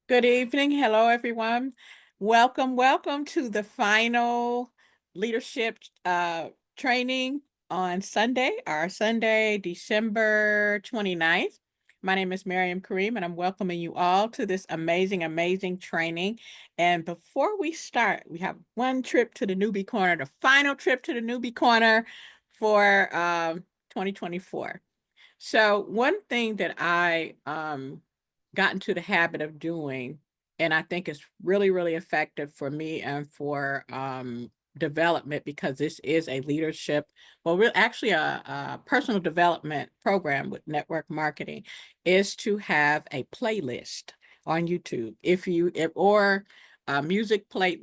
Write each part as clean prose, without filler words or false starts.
Good evening. Hello, everyone. Welcome to the final leadership training on Sunday, our Sunday, December 29th. My name is Miriam Kareem, and I'm welcoming you all to this amazing training. And before we start, we have one trip to the Newbie Corner, the final trip to the Newbie Corner for 2024. So one thing that I got into the habit of doing, and I think it's really effective for me and for development because this is a leadership, well, we're actually a personal development program with network marketing, is to have a playlist on YouTube. Or a music play,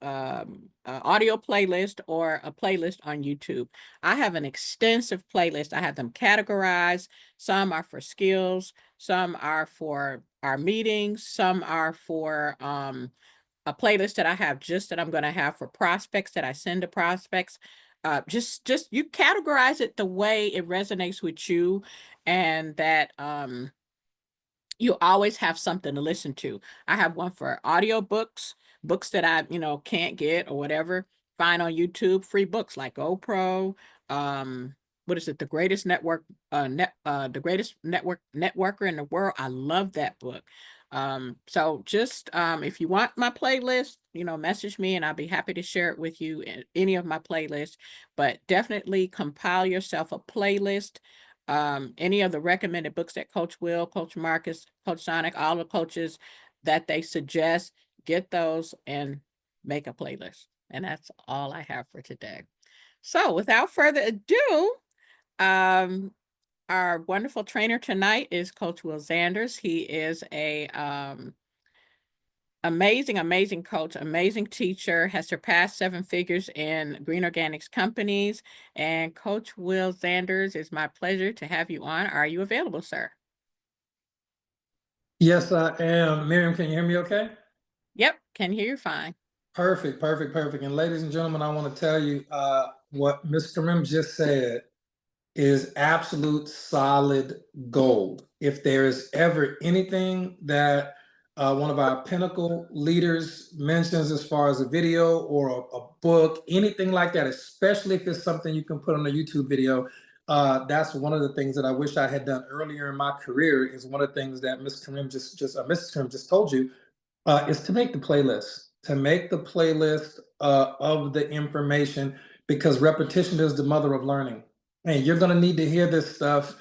a audio playlist or a playlist on YouTube. I have an extensive playlist. I have them categorized. Some are for skills, some are for our meetings, some are for a playlist that I have just that I'm going to have for prospects that I send to prospects. Just you categorize it the way it resonates with you, and that you always have something to listen to. I have one for audiobooks, books that I, can't get or whatever. Find on YouTube, free books like GoPro, what is it? The greatest networker in the world. I love that book. So just if you want my playlist, message me and I'll be happy to share it with you in any of my playlists. But definitely compile yourself a playlist, any of the recommended books that Coach Will, Coach Marcus, Coach Sonic, all the coaches that they suggest, get those and make a playlist. And that's all I have for today. So without further ado, um, our wonderful trainer tonight is Coach Will Zanders. He is a amazing coach, amazing teacher, has surpassed 7 figures in green organics companies. And Coach Will Zanders, it's my pleasure to have you on. Are you available, sir? Yes, I am. Miriam, can you hear me okay? Yep, can hear you fine. Perfect. And ladies and gentlemen, I want to tell you what Mr. Rim just said is absolute solid gold. If there is ever anything that one of our pinnacle leaders mentions as far as a video or a book, anything like that, especially if it's something you can put on a YouTube video, that's one of the things that I wish I had done earlier in my career. Is one of the things that Ms. Karim Mrs. Karim just told you, is to make the playlist, of the information, because repetition is the mother of learning. And you're going to need to hear this stuff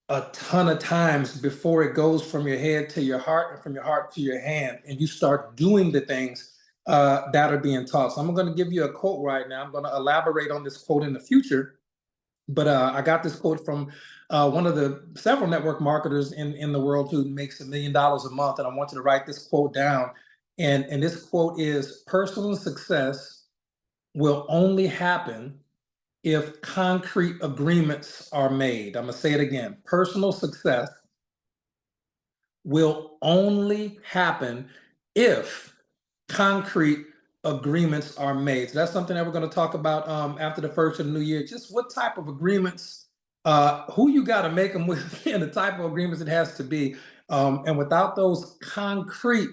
a ton of times before it goes from your head to your heart and from your heart to your hand. And you start doing the things that are being taught. So I'm going to give you a quote right now. I'm going to elaborate on this quote in the future. But I got this quote from one of the several network marketers in the world who makes $1 million a month. And I want you to write this quote down. And this quote is: personal success will only happen if concrete agreements are made. I'm going to say it again. Personal success will only happen if concrete agreements are made. So that's something that we're going to talk about after the first of the new year. Just what type of agreements, who you got to make them with, and the type of agreements it has to be. And without those concrete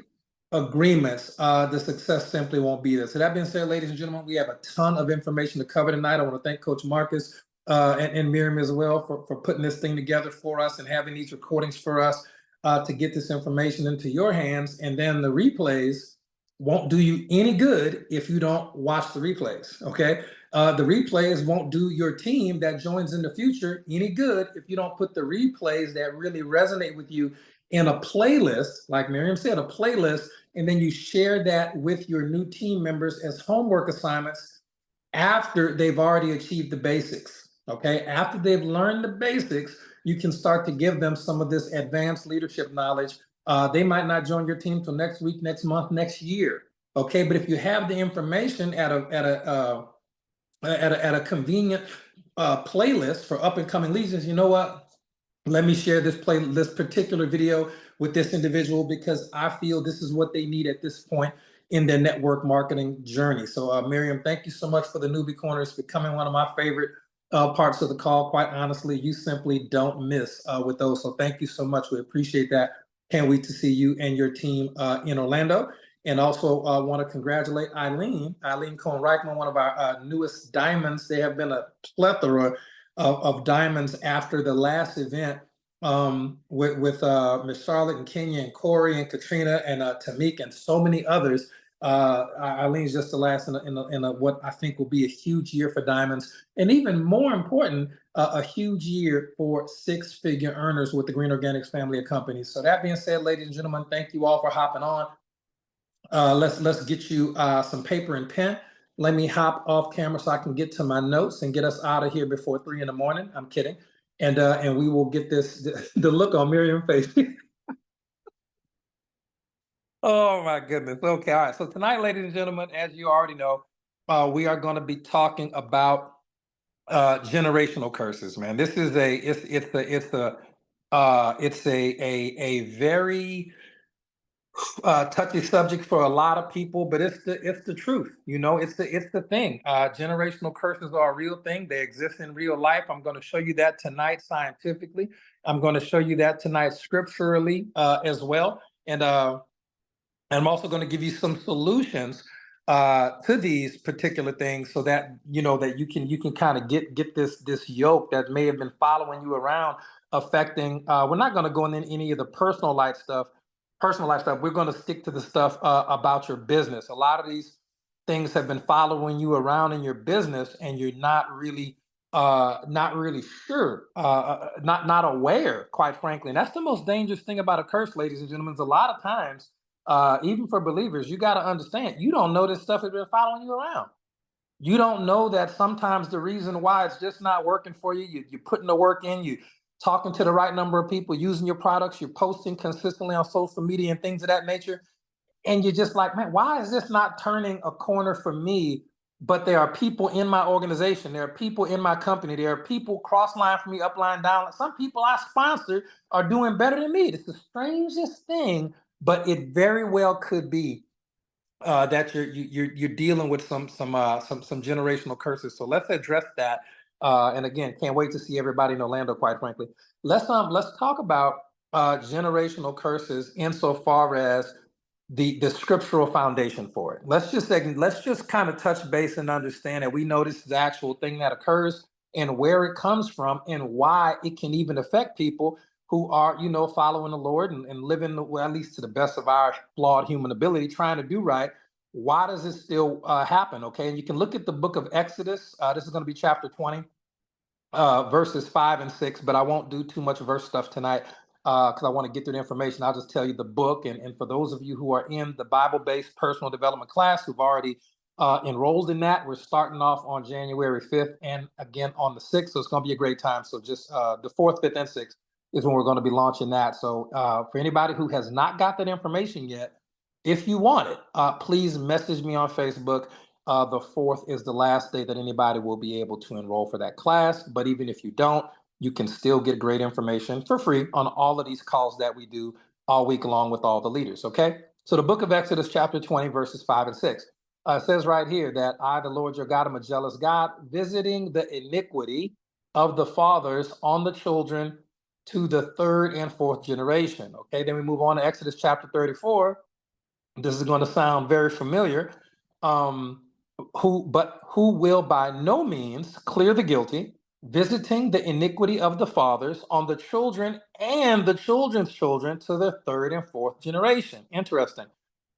agreements, the success simply won't be there. So that being said, ladies and gentlemen, we have a ton of information to cover tonight. I want to thank Coach Marcus and Miriam as well for putting this thing together for us and having these recordings for us to get this information into your hands. And then the replays won't do you any good if you don't watch the replays. Okay. The replays won't do your team that joins in the future any good if you don't put the replays that really resonate with you in a playlist, like Miriam said, a playlist, and then you share that with your new team members as homework assignments after they've already achieved the basics. Okay. After they've learned the basics, you can start to give them some of this advanced leadership knowledge. They might not join your team till next week, next month, next year. Okay. But if you have the information at a convenient playlist for up and coming legions, you know what? Let me share this particular video with this individual because I feel this is what they need at this point in their network marketing journey. So, Miriam, thank you so much for the newbie corner. It's becoming one of my favorite parts of the call. Quite honestly, you simply don't miss with those. So, thank you so much. We appreciate that. Can't wait to see you and your team in Orlando. And also want to congratulate Eileen Cohen-Reichman, one of our newest diamonds. There have been a plethora of diamonds after the last event with Miss Charlotte and Kenya and Corey and Katrina and Tamik and so many others. Eileen's just the last in a what I think will be a huge year for diamonds, and even more important, a huge year for six-figure earners with the Green Organics family of companies. So that being said, ladies and gentlemen, thank you all for hopping on. Let's get you some paper and pen. Let me hop off camera so I can get to my notes and get us out of here before 3 in the morning. I'm kidding, and we will get this the look on Miriam's face. Oh my goodness. Okay, all right. So tonight, ladies and gentlemen, as you already know, we are going to be talking about generational curses. Man, this is a very touchy subject for a lot of people, but it's the truth. You know, it's the thing. Generational curses are a real thing. They exist in real life. I'm going to show you that tonight scientifically. I'm going to show you that tonight scripturally as well, and I'm also going to give you some solutions to these particular things, so that you know that you can kind of get this yoke that may have been following you around, affecting. We're not going to go into any of the personal life stuff. We're going to stick to the stuff about your business. A lot of these things have been following you around in your business, and you're not really sure, not aware, quite frankly. And that's the most dangerous thing about a curse, ladies and gentlemen. Is a lot of times even for believers, you got to understand, you don't know this stuff has been following you around. You don't know that sometimes the reason why it's just not working for you, you're putting the work in, you talking to the right number of people, using your products, you're posting consistently on social media and things of that nature. And you're just like, man, why is this not turning a corner for me? But there are people in my organization, there are people in my company, there are people cross line for me, up line, down. Some people I sponsor are doing better than me. It's the strangest thing, but it very well could be that you're dealing with some generational curses. So let's address that. And again, can't wait to see everybody in Orlando. Quite frankly, let's talk about generational curses insofar as the scriptural foundation for it. Let's just kind of touch base and understand that we know this is the actual thing that occurs and where it comes from and why it can even affect people who are, you know, following the Lord and living, well, at least to the best of our flawed human ability, trying to do right. Why does it still happen? Okay, and you can look at the book of Exodus. This is going to be chapter 20, verses 5 and 6, but I won't do too much verse stuff tonight because I want to get through the information. I'll just tell you the book. And for those of you who are in the Bible-based personal development class who've already enrolled in that, we're starting off on January 5th and again on the 6th. So it's going to be a great time. So just the 4th, 5th, and 6th is when we're going to be launching that. So for anybody who has not got that information yet, if you want it, please message me on Facebook. The 4th is the last day that anybody will be able to enroll for that class. But even if you don't, you can still get great information for free on all of these calls that we do all week long with all the leaders. Okay. So the book of Exodus, chapter 20, verses 5 and 6. It says right here that I, the Lord your God, am a jealous God, visiting the iniquity of the fathers on the children to the third and fourth generation. Okay. Then we move on to Exodus chapter 34. This is going to sound very familiar. Who will by no means clear the guilty, visiting the iniquity of the fathers on the children and the children's children to the third and fourth generation. Interesting.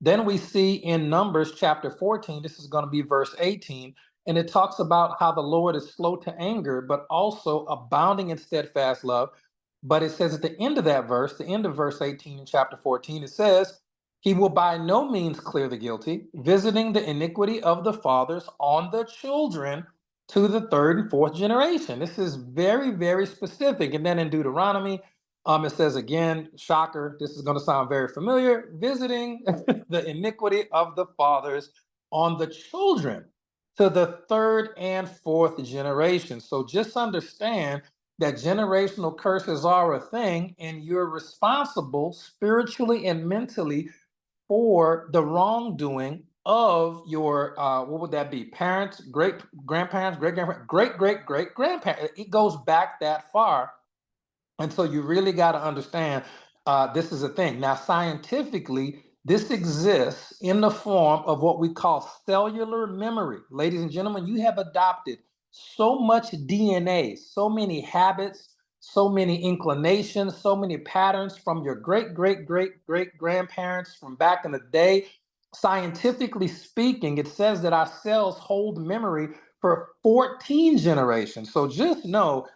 Then we see in Numbers chapter 14, this is going to be verse 18, and it talks about how the Lord is slow to anger, but also abounding in steadfast love. But it says at the end of that verse, the end of verse 18 in chapter 14, it says, he will by no means clear the guilty, visiting the iniquity of the fathers on the children to the third and fourth generation. This is very, very specific. And then in Deuteronomy, it says again, shocker, this is going to sound very familiar, visiting the iniquity of the fathers on the children to the third and fourth generation. So just understand that generational curses are a thing, and you're responsible spiritually and mentally for the wrongdoing of your what would that be, parents, great grandparents, great grandparents, great grandparents. It goes back that far. And so you really got to understand this is a thing. Now, scientifically, this exists in the form of what we call cellular memory. Ladies and gentlemen, you have adopted so much DNA, so many habits, so many inclinations, so many patterns from your great, great, great, great grandparents from back in the day. Scientifically speaking, it says that our cells hold memory for 14 generations. So just know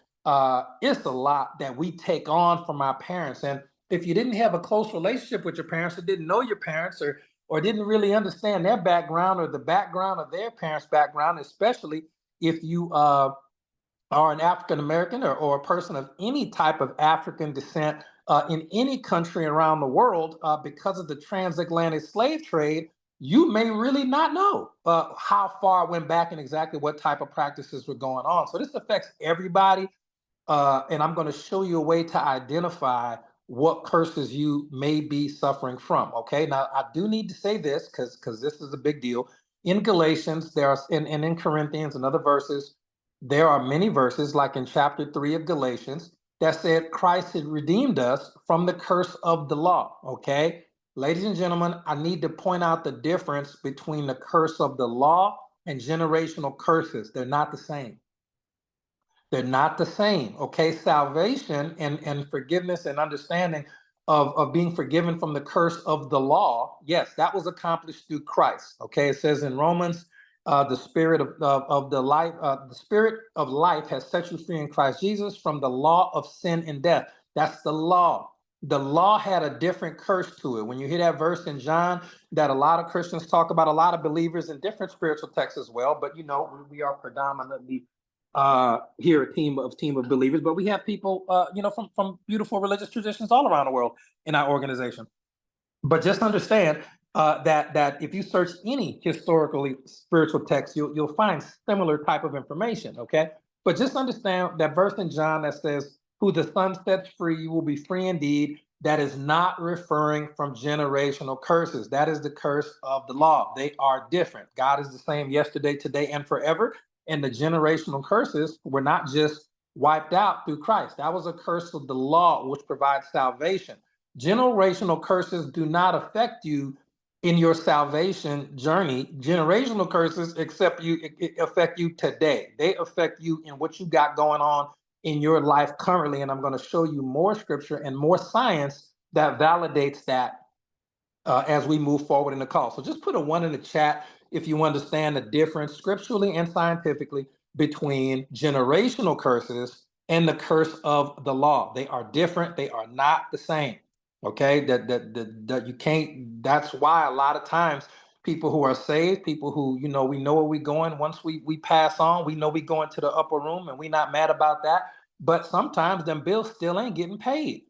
it's a lot that we take on from our parents. And if you didn't have a close relationship with your parents, or didn't know your parents, or didn't really understand their background or the background of their parents' background, especially if you are an African American, or a person of any type of African descent in any country around the world, because of the transatlantic slave trade, you may really not know how far it went back and exactly what type of practices were going on. So this affects everybody, and I'm going to show you a way to identify what curses you may be suffering from. Okay, now I do need to say this because this is a big deal. In Galatians, there are, and in Corinthians and other verses, there are many verses, like in chapter 3 of Galatians, that said Christ had redeemed us from the curse of the law. Okay, ladies and gentlemen, I need to point out the difference between the curse of the law and generational curses. They're not the same. They're not the same. Okay, salvation and forgiveness and understanding of being forgiven from the curse of the law, yes, that was accomplished through Christ. Okay, it says in Romans, the spirit of the life, the spirit of life has set you free in Christ Jesus from the law of sin and death. That's the law. The law had a different curse to it. When you hear that verse in John that a lot of Christians talk about, a lot of believers in different spiritual texts as well, but you know, we are predominantly here a team of believers, but we have people from beautiful religious traditions all around the world in our organization. But just understand that if you search any historically spiritual text, you'll find similar type of information. Okay, but just understand that verse in John that says, "Who the Son sets free, you will be free indeed." That is not referring from generational curses. That is the curse of the law. They are different. God is the same yesterday, today, and forever. And the generational curses were not just wiped out through Christ. That was a curse of the law, which provides salvation. Generational curses do not affect you in your salvation journey. Generational curses affect you today. They affect you in what you got going on in your life currently. And I'm going to show you more scripture and more science that validates that as we move forward in the call. So just put a 1 in the chat if you understand the difference scripturally and scientifically between generational curses and the curse of the law. They are different. They are not the same. Okay, that you can't. That's why a lot of times people who are saved, people who we know where we're going. Once we pass on, we know we go into the upper room, and we're not mad about that. But sometimes them bills still ain't getting paid.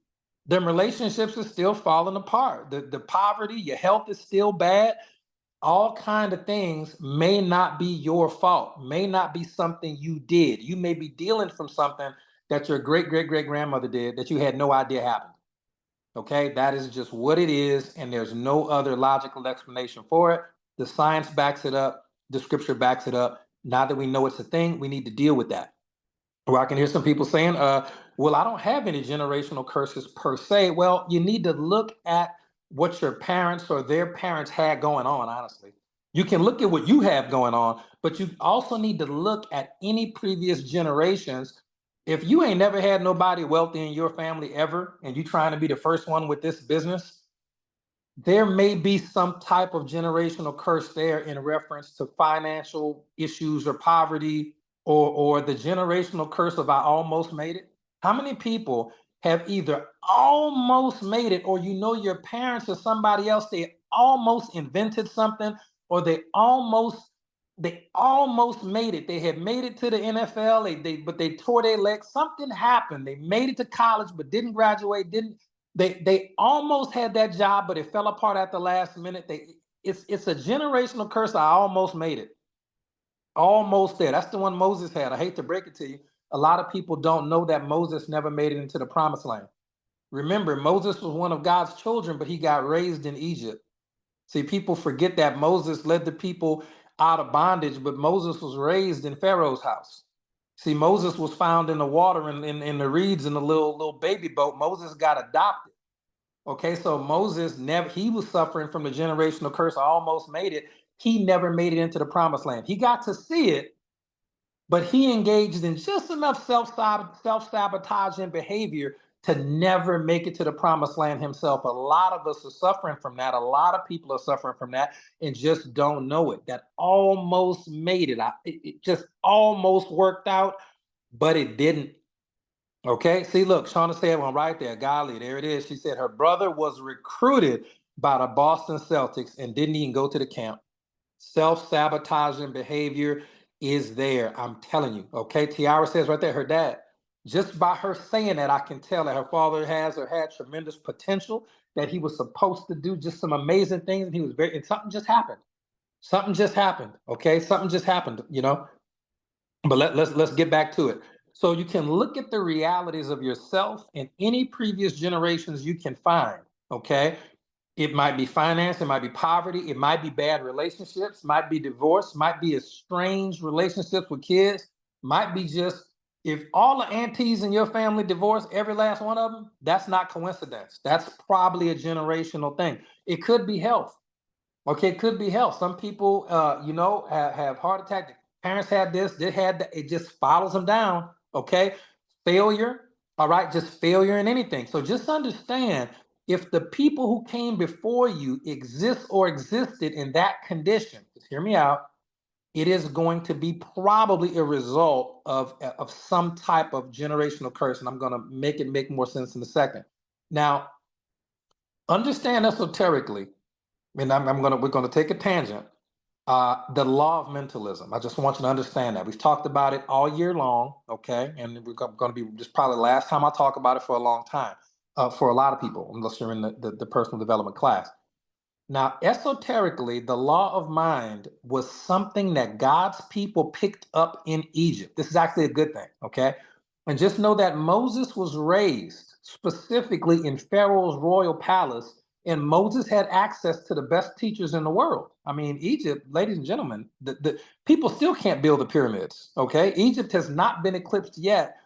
Them relationships are still falling apart. The poverty, your health is still bad. All kind of things may not be your fault, may not be something you did. You may be dealing from something that your great great great grandmother did that you had no idea happened. Okay, that is just what it is, and there's no other logical explanation for it. The science backs it up, the scripture backs it up. Now that we know it's a thing, we need to deal with that. Well, I can hear some people saying, well, I don't have any generational curses per se. Well, you need to look at what your parents or their parents had going on, honestly. You can look at what you have going on, but you also need to look at any previous generations. If you ain't never had nobody wealthy in your family ever, and you trying to be the first one with this business, there may be some type of generational curse there in reference to financial issues or poverty, or the generational curse of I almost made it. How many people have either almost made it, or your parents or somebody else, they almost invented something, or they almost made it. They had made it to the NFL, but they tore their leg. Something happened. They made it to college but didn't graduate, didn't they almost had that job, but it fell apart at the last minute. It's a generational curse. I almost made it. Almost there. That's the one Moses had. I hate to break it to you. A lot of people don't know that Moses never made it into the promised land. Remember, Moses was one of God's children, but he got raised in Egypt. See, people forget that Moses led the people out of bondage, but Moses was raised in Pharaoh's house. See, Moses was found in the water, in the reeds in the little baby boat. Moses got adopted. Okay, so Moses never, he was suffering from the generational curse, almost made it. He never made it into the promised land. He got to see it, but he engaged in just enough self-sabotaging behavior to never make it to the promised land himself. A lot of us are suffering from that. A lot of people are suffering from that and just don't know it. That almost made it. It just almost worked out, but it didn't. Okay, see, look, Shauna said one right there. Golly, there it is. She said her brother was recruited by the Boston Celtics and didn't even go to the camp. Self-sabotaging behavior is there. I'm telling you. Okay. Tiara says right there, her dad. Just by her saying that, I can tell that her father has or had tremendous potential, that he was supposed to do just some amazing things, and he was very, and something just happened. Something just happened. Okay. Something just happened, you know. But let's get back to it. So you can look at the realities of yourself and any previous generations you can find. Okay. It might be finance, it might be poverty, it might be bad relationships, might be divorce, might be estranged relationships with kids, might be just if all the aunties in your family divorce, every last one of them, that's not coincidence. That's probably a generational thing. It could be health. Okay, it could be health. Some people, have heart attack. Parents had this, they had that. It just follows them down. Okay, failure. All right, just failure in anything. So just understand, if the people who came before you exist or existed in that condition, just hear me out. It is going to be probably a result of some type of generational curse, and I'm going to make it make more sense in a second. Now, understand esoterically, and we're gonna take a tangent. The law of mentalism. I just want you to understand that we've talked about it all year long, okay? And we're going to be just probably the last time I talk about it for a long time, for a lot of people, unless you're in the personal development class. Now, esoterically, the law of mind was something that God's people picked up in Egypt. This is actually a good thing, okay? And just know that Moses was raised specifically in Pharaoh's royal palace, and Moses had access to the best teachers in the world. I mean, Egypt, ladies and gentlemen, the people still can't build the pyramids, okay? Egypt has not been eclipsed yet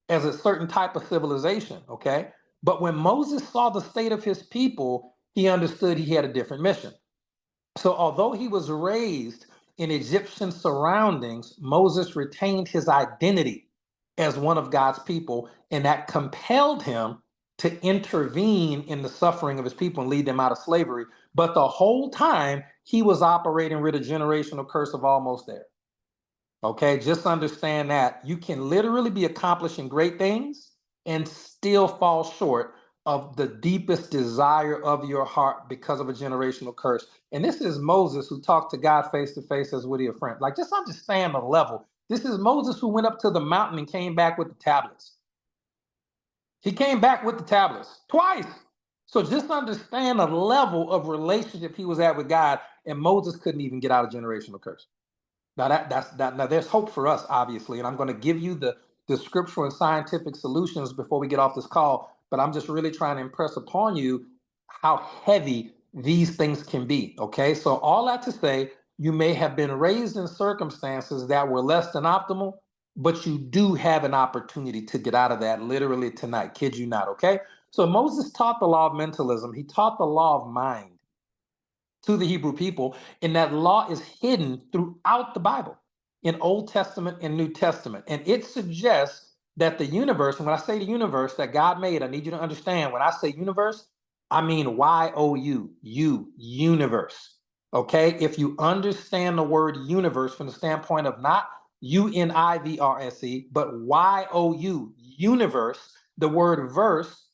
as a certain type of civilization, okay? But when Moses saw the state of his people, he understood he had a different mission. So, although he was raised in Egyptian surroundings, Moses retained his identity as one of God's people, and that compelled him to intervene in the suffering of his people and lead them out of slavery. But the whole time, he was operating with a generational curse of almost there. Okay, just understand that you can literally be accomplishing great things and still fall short of the deepest desire of your heart because of a generational curse. And this is Moses who talked to God face to face as would he a friend. Like, just understand the level. This is Moses who went up to the mountain and came back with the tablets. He came back with the tablets twice. So just understand the level of relationship he was at with God, and Moses couldn't even get out of generational curse. Now now there's hope for us, obviously, and I'm going to give you the scriptural and scientific solutions before we get off this call. But I'm just really trying to impress upon you how heavy these things can be. Okay, so all that to say, you may have been raised in circumstances that were less than optimal, but you do have an opportunity to get out of that literally tonight. Kid you not. Okay, so Moses taught the law of mentalism. He taught the law of mind to the Hebrew people, and that law is hidden throughout the Bible, in Old Testament and New Testament. And it suggests that the universe, and when I say the universe that God made, I need you to understand, when I say universe, I mean universe. Okay? If you understand the word universe from the standpoint of not UNIVRSE, but universe, the word verse,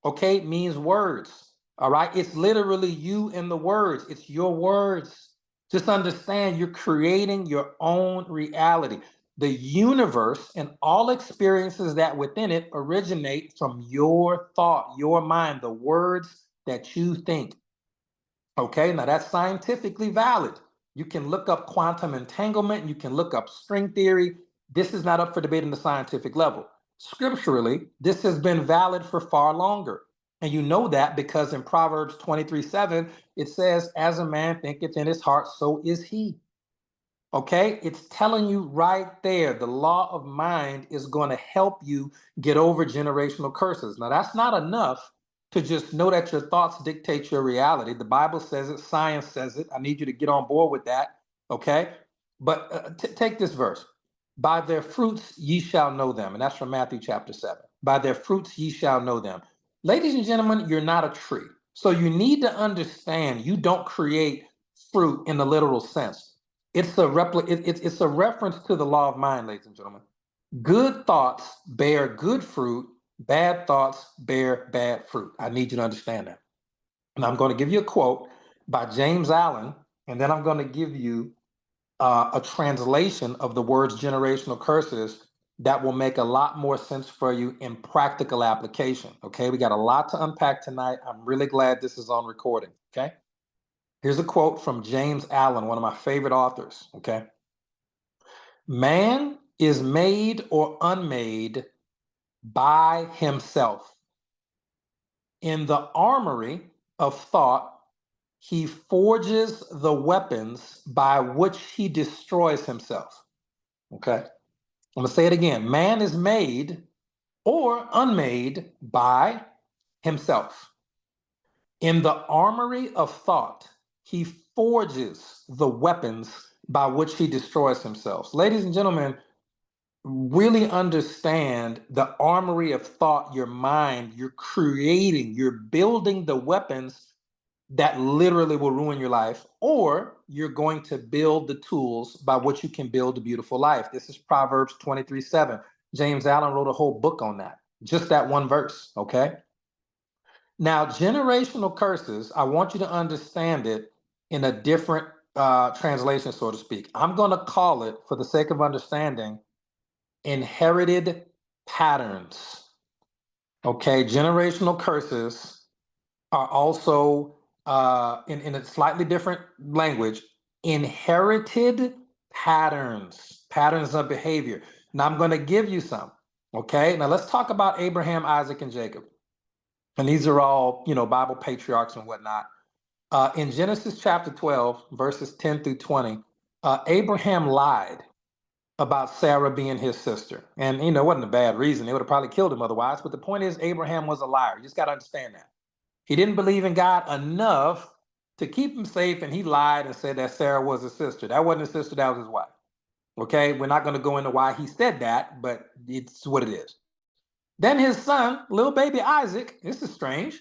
okay, means words. All right. It's literally you and the words. It's your words. Just understand you're creating your own reality. The universe and all experiences that within it originate from your thought, your mind, the words that you think. Okay. Now that's scientifically valid. You can look up quantum entanglement. You can look up string theory. This is not up for debate in the scientific level. Scripturally, this has been valid for far longer. And you know that because in Proverbs 23:7, it says, as a man thinketh in his heart, so is he. Okay, it's telling you right there, the law of mind is going to help you get over generational curses. Now, that's not enough, to just know that your thoughts dictate your reality. The Bible says it, science says it. I need you to get on board with that, okay? But take this verse. By their fruits ye shall know them. And that's from Matthew chapter 7. By their fruits ye shall know them. Ladies and gentlemen, you're not a tree. So you need to understand you don't create fruit in the literal sense. It's a reference to the law of mind, ladies and gentlemen. Good thoughts bear good fruit, bad thoughts bear bad fruit. I need you to understand that. And I'm going to give you a quote by James Allen, and then I'm going to give you a translation of the words generational curses that will make a lot more sense for you in practical application. Okay, we got a lot to unpack tonight. I'm really glad this is on recording. Okay, here's a quote from James Allen, one of my favorite authors. Okay, man is made or unmade by himself. In the armory of thought, he forges the weapons by which he destroys himself. Okay? I'm going to say it again. Man is made or unmade by himself. In the armory of thought, he forges the weapons by which he destroys himself. Ladies and gentlemen, really understand the armory of thought, your mind, you're creating, you're building the weapons that literally will ruin your life, or you're going to build the tools by which you can build a beautiful life. This is Proverbs 23:7. James Allen wrote a whole book on that, just that one verse, okay? Now, generational curses, I want you to understand it in a different translation, so to speak. I'm going to call it, for the sake of understanding, inherited patterns. Okay, generational curses are also, in a slightly different language, inherited patterns of behavior. Now I'm going to give you some. Okay, now let's talk about Abraham, Isaac, and Jacob. And these are all, Bible patriarchs and whatnot. In Genesis chapter 12, verses 10 through 20, Abraham lied about Sarah being his sister. And, it wasn't a bad reason. They would have probably killed him otherwise. But the point is, Abraham was a liar. You just got to understand that. He didn't believe in God enough to keep him safe, and he lied and said that Sarah was his sister. That wasn't his sister, that was his wife. Okay, we're not going to go into why he said that, but it's what it is. Then his son, little baby Isaac, this is strange.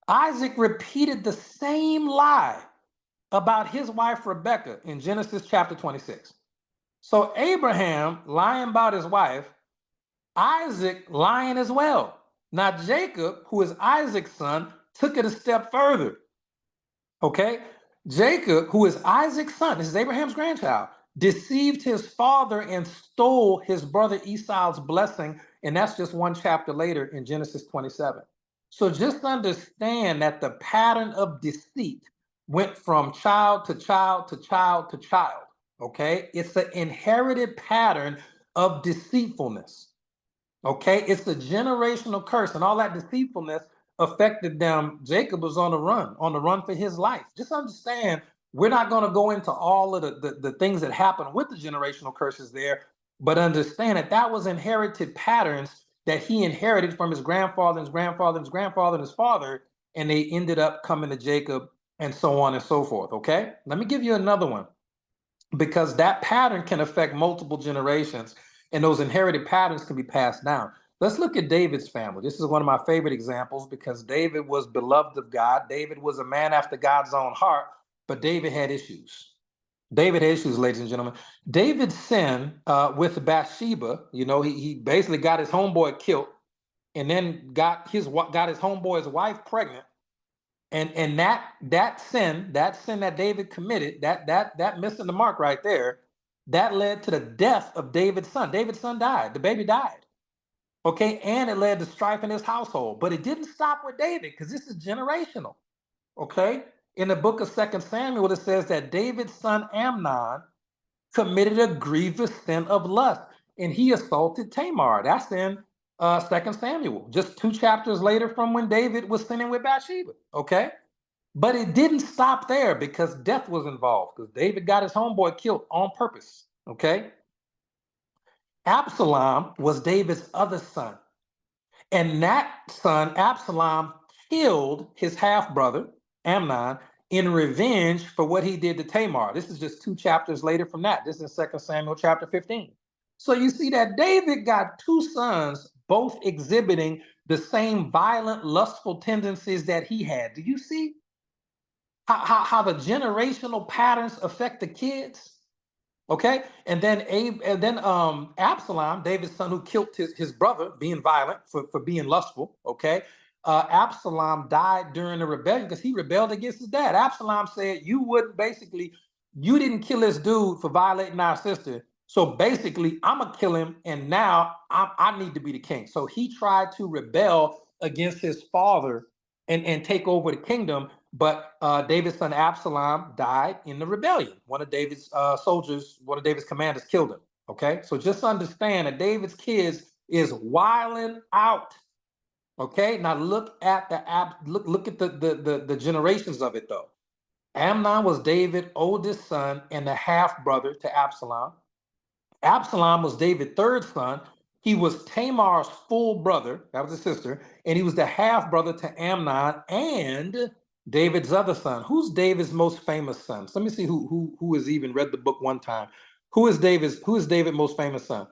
Isaac repeated the same lie about his wife Rebekah in Genesis chapter 26. So Abraham lying about his wife, Isaac lying as well. Now Jacob, who is Isaac's son, took it a step further. Okay? Jacob, who is Isaac's son, this is Abraham's grandchild, deceived his father and stole his brother Esau's blessing. And that's just one chapter later in Genesis 27. So just understand that the pattern of deceit went from child to child to child to child. Okay? It's an inherited pattern of deceitfulness. Okay? It's a generational curse, and all that deceitfulness affected them. Jacob was on the run for his life. Just understand, we're not going to go into all of the things that happened with the generational curses there, but understand that was inherited patterns that he inherited from his grandfather, his grandfather, his grandfather, and his father, and they ended up coming to Jacob, and so on and so forth. Okay? Let me give you another one, because that pattern can affect multiple generations, and those inherited patterns can be passed down. Let's look at David's family. This is one of my favorite examples because David was beloved of God. David was a man after God's own heart, but David had issues. David had issues, ladies and gentlemen. David sinned with Bathsheba. He basically got his homeboy killed, and then got his homeboy's wife pregnant. And that sin that David committed, that missing the mark right there, that led to the death of David's son. David's son died. The baby died. Okay, and it led to strife in his household. But it didn't stop with David, because this is generational. Okay, in the book of 2 Samuel, it says that David's son Amnon committed a grievous sin of lust, and he assaulted Tamar. That's in 2 Samuel, just 2 chapters later from when David was sinning with Bathsheba. Okay, but it didn't stop there, because death was involved, because David got his homeboy killed on purpose. Okay, Absalom was David's other son. And that son, Absalom, killed his half-brother, Amnon, in revenge for what he did to Tamar. This is just 2 chapters later from that. This is 2 Samuel chapter 15. So you see that David got 2 sons, both exhibiting the same violent, lustful tendencies that he had. Do you see how the generational patterns affect the kids? Okay, and then Absalom, David's son, who killed his brother, being violent for being lustful. Okay, Absalom died during the rebellion because he rebelled against his dad. Absalom said, you didn't kill this dude for violating our sister. So basically, I'm gonna kill him, and now I need to be the king. So he tried to rebel against his father and take over the kingdom. But David's son Absalom died in the rebellion. One of David's one of David's commanders killed him. Okay, so just understand that David's kids is wilding out. Okay, now look at the generations of it though. Amnon was David's oldest son and the half brother to Absalom. Absalom was David's third son. He was Tamar's full brother, that was his sister, and he was the half brother to Amnon and David's other son. Who's David's most famous son? So let me see who has even read the book one time. Who is David's most famous son?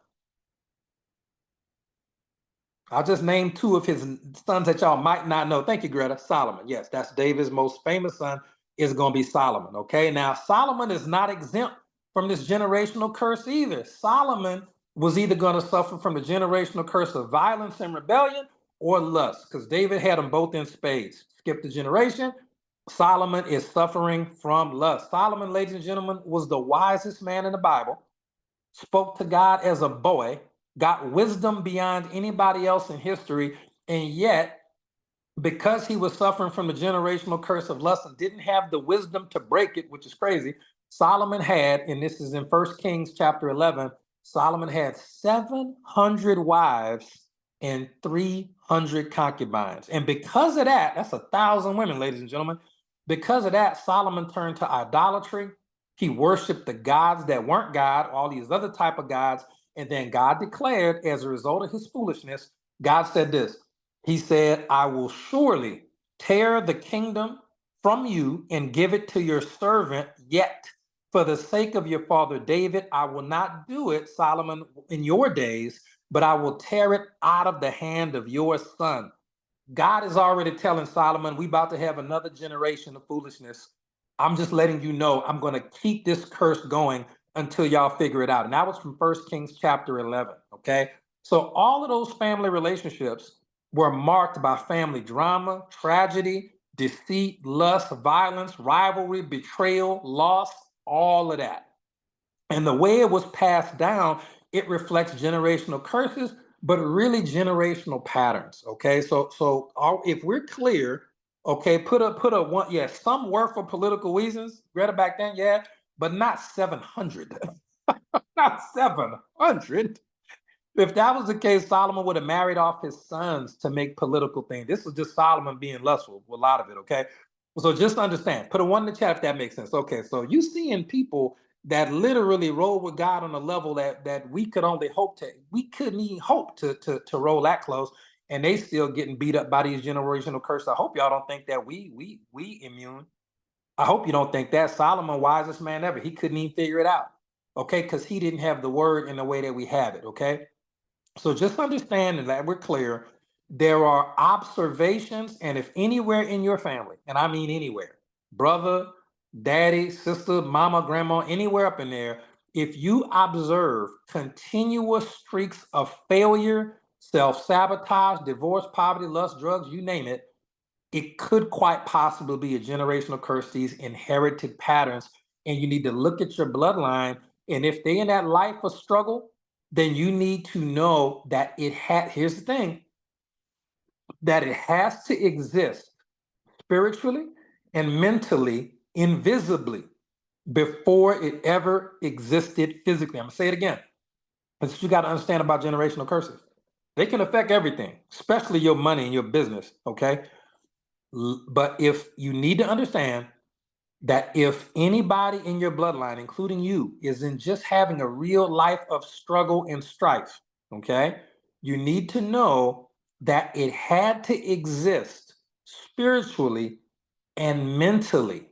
I'll just name 2 of his sons that y'all might not know. Thank you, Greta. Solomon. Yes, that's David's most famous son, is going to be Solomon. Okay, now Solomon is not exempt from this generational curse either. Solomon was either going to suffer from the generational curse of violence and rebellion or lust, because David had them both in spades. Skip the generation. Solomon is suffering from lust. Solomon, ladies and gentlemen, was the wisest man in the Bible, spoke to God as a boy, got wisdom beyond anybody else in history, and yet, because he was suffering from the generational curse of lust and didn't have the wisdom to break it, which is crazy, Solomon had, and this is in 1 Kings chapter 11, Solomon had 700 wives and 300 concubines. And because of that, that's 1,000 women, ladies and gentlemen. Because of that, Solomon turned to idolatry. He worshiped the gods that weren't God, all these other type of gods. And then God declared, as a result of his foolishness, God said this. He said, I will surely tear the kingdom from you and give it to your servant, yet for the sake of your father David, I will not do it, Solomon, in your days, but I will tear it out of the hand of your son. God is already telling Solomon, we about to have another generation of foolishness. I'm just letting you know, I'm going to keep this curse going until y'all figure it out. And that was from 1 Kings chapter 11, okay? So all of those family relationships were marked by family drama, tragedy, deceit, lust, violence, rivalry, betrayal, loss, all of that. And the way it was passed down, it reflects generational curses, but really generational patterns. Okay, so if we're clear, okay, put a one, yeah, some were for political reasons, Greta, back then, yeah, but not 700. Not 700. If that was the case, Solomon would have married off his sons to make political things. This was just Solomon being lustful, a lot of it, okay? So just understand, put a 1 in the chat if that makes sense. Okay, so you seeing people that literally roll with God on a level that we couldn't even hope to roll that close, and they still getting beat up by these generational curses. I hope y'all don't think that we immune. I hope you don't think that. Solomon, wisest man ever, he couldn't even figure it out, okay? Because he didn't have the word in the way that we have it, okay? So just understand that we're clear. There are observations, and if anywhere in your family, and I mean anywhere, brother, daddy, sister, mama, grandma, anywhere up in there, if you observe continuous streaks of failure, self-sabotage, divorce, poverty, lust, drugs, you name it, it could quite possibly be a generational curse, these inherited patterns. And you need to look at your bloodline. And if they in that life of struggle, then you need to know that here's the thing, that it has to exist spiritually and mentally, invisibly, before it ever existed physically. I'm gonna say it again. That's what you got to understand about generational curses. They can affect everything, especially your money and your business, okay? But if you need to understand that if anybody in your bloodline, including you, is in just having a real life of struggle and strife, okay, you need to know that it had to exist spiritually and mentally,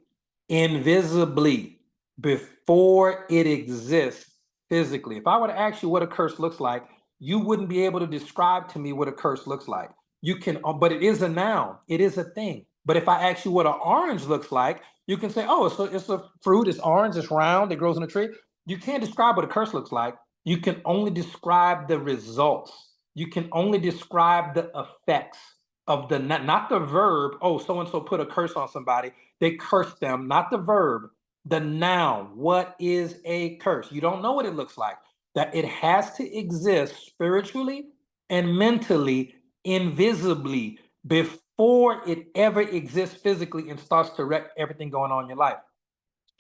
invisibly, before it exists physically. If I were to ask you what a curse looks like, you wouldn't be able to describe to me what a curse looks like. You can, but it is a noun, it is a thing. But if I ask you what an orange looks like, you can say, oh, it's a fruit, it's orange, it's round, it grows in a tree. You can't describe what a curse looks like. You can only describe the results. You can only describe the effects of the, not the verb, oh, so and so put a curse on somebody, they cursed them, not the verb, the noun. What is a curse? You don't know what it looks like. That it has to exist spiritually and mentally, invisibly, before it ever exists physically and starts to wreck everything going on in your life.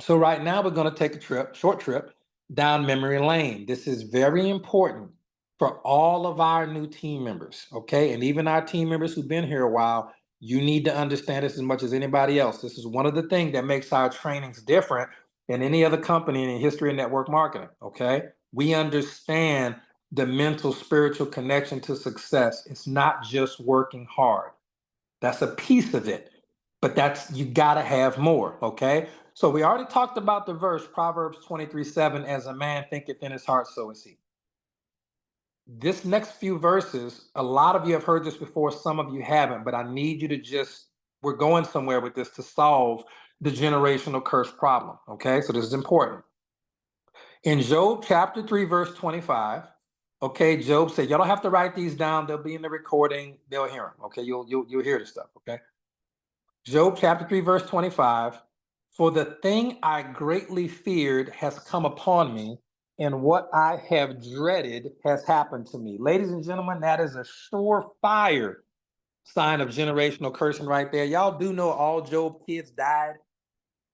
So right now we're going to take a trip, short trip, down memory lane. This is very important for all of our new team members, okay? And even our team members who've been here a while, you need to understand this as much as anybody else. This is one of the things that makes our trainings different than any other company in the history of network marketing, okay? We understand the mental, spiritual connection to success. It's not just working hard. That's a piece of it, but you gotta have more, okay? So we already talked about the verse, Proverbs 23:7, as a man thinketh in his heart, so is he. This next few verses, a lot of you have heard this before, some of you haven't, but I need you to we're going somewhere with this to solve the generational curse problem, okay? So this is important. In Job chapter 3, verse 25, okay, Job said, y'all don't have to write these down, they'll be in the recording, they'll hear them, okay? You'll hear this stuff, okay? Job chapter 3, verse 25, for the thing I greatly feared has come upon me, and what I have dreaded has happened to me. Ladies and gentlemen, that is a surefire sign of generational cursing right there. Y'all do know all Job's kids died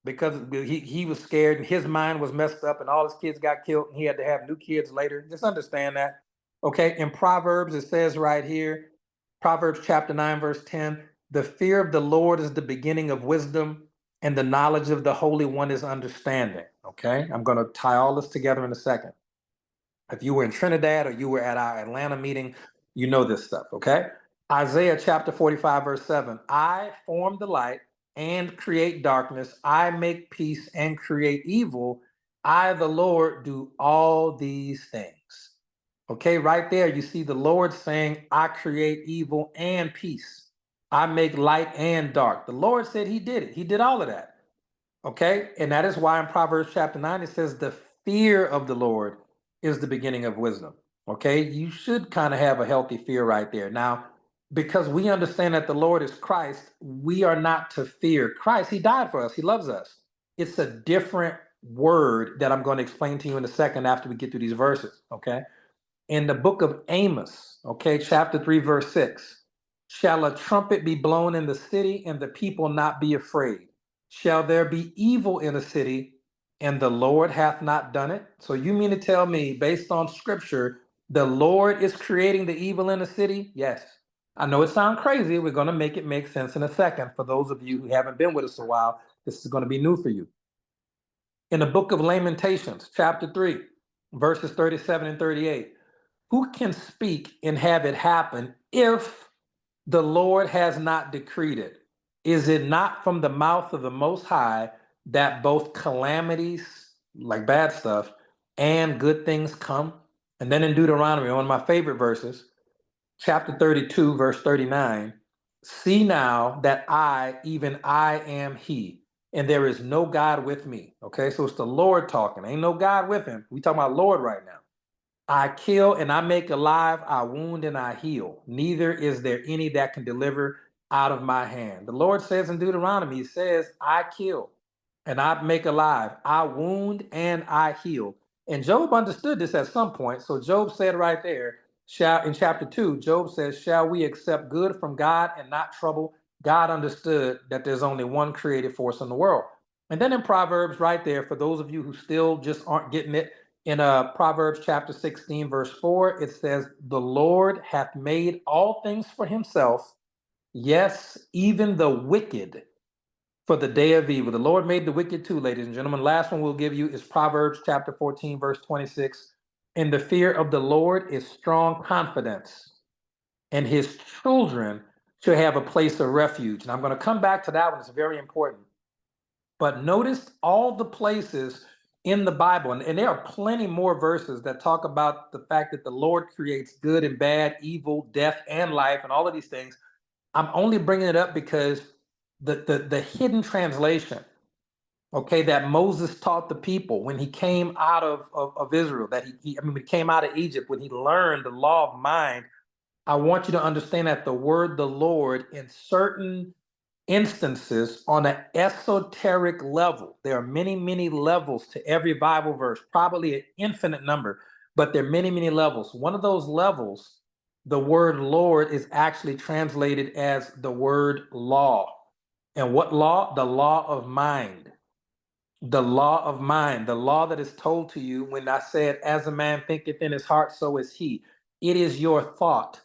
because he was scared and his mind was messed up and all his kids got killed and he had to have new kids later. Just understand that. Okay, in Proverbs, it says right here, Proverbs chapter 9, verse 10, the fear of the Lord is the beginning of wisdom, and the knowledge of the Holy One is understanding. Okay, I'm going to tie all this together in a second. If you were in Trinidad or you were at our Atlanta meeting, you know this stuff. Okay, Isaiah chapter 45, verse 7, I form the light and create darkness. I make peace and create evil. I, the Lord, do all these things. Okay, right there, you see the Lord saying, I create evil and peace. I make light and dark. The Lord said he did it. He did all of that. Okay, and that is why in Proverbs chapter 9, it says, the fear of the Lord is the beginning of wisdom. Okay, you should kind of have a healthy fear right there. Now, because we understand that the Lord is Christ, we are not to fear Christ. He died for us, he loves us. It's a different word that I'm going to explain to you in a second after we get through these verses. Okay. In the book of Amos, okay, chapter 3, verse 6, shall a trumpet be blown in the city and the people not be afraid? Shall there be evil in a city and the Lord hath not done it? So you mean to tell me, based on scripture, the Lord is creating the evil in a city? Yes. I know it sounds crazy. We're going to make it make sense in a second. For those of you who haven't been with us a while, this is going to be new for you. In the book of Lamentations, chapter 3, verses 37 and 38, who can speak and have it happen if the Lord has not decreed it? Is it not from the mouth of the Most High that both calamities, like bad stuff, and good things come? And then in Deuteronomy, one of my favorite verses, chapter 32, verse 39, see now that I, even I am he, and there is no God with me. Okay, so it's the Lord talking. Ain't no God with him. We talking about Lord right now. I kill and I make alive, I wound and I heal. Neither is there any that can deliver out of my hand. The Lord says in Deuteronomy, he says, I kill and I make alive, I wound and I heal. And Job understood this at some point. So Job said right there, in chapter 2, Job says, shall we accept good from God and not trouble? God understood that there's only one creative force in the world. And then in Proverbs right there, for those of you who still just aren't getting it, in Proverbs chapter 16, verse 4, it says, the Lord hath made all things for himself, yes, even the wicked for the day of evil. The Lord made the wicked too, ladies and gentlemen. Last one we'll give you is Proverbs chapter 14, verse 26. In the fear of the Lord is strong confidence, and his children should have a place of refuge. And I'm going to come back to that one. It's very important. But notice all the places in the Bible, and there are plenty more verses that talk about the fact that the Lord creates good and bad, evil, death, and life, and all of these things. I'm only bringing it up because the hidden translation, okay, that Moses taught the people when he came out of Israel, that when he came out of Egypt, when he learned the law of mind. I want you to understand that the word the Lord in certain instances on an esoteric level, there are many, many levels to every Bible verse, probably an infinite number, but there are many, many levels. One of those levels, the word Lord is actually translated as the word law. And what law? The law of mind. The law of mind, the law that is told to you when I said, as a man thinketh in his heart, so is he. It is your thought.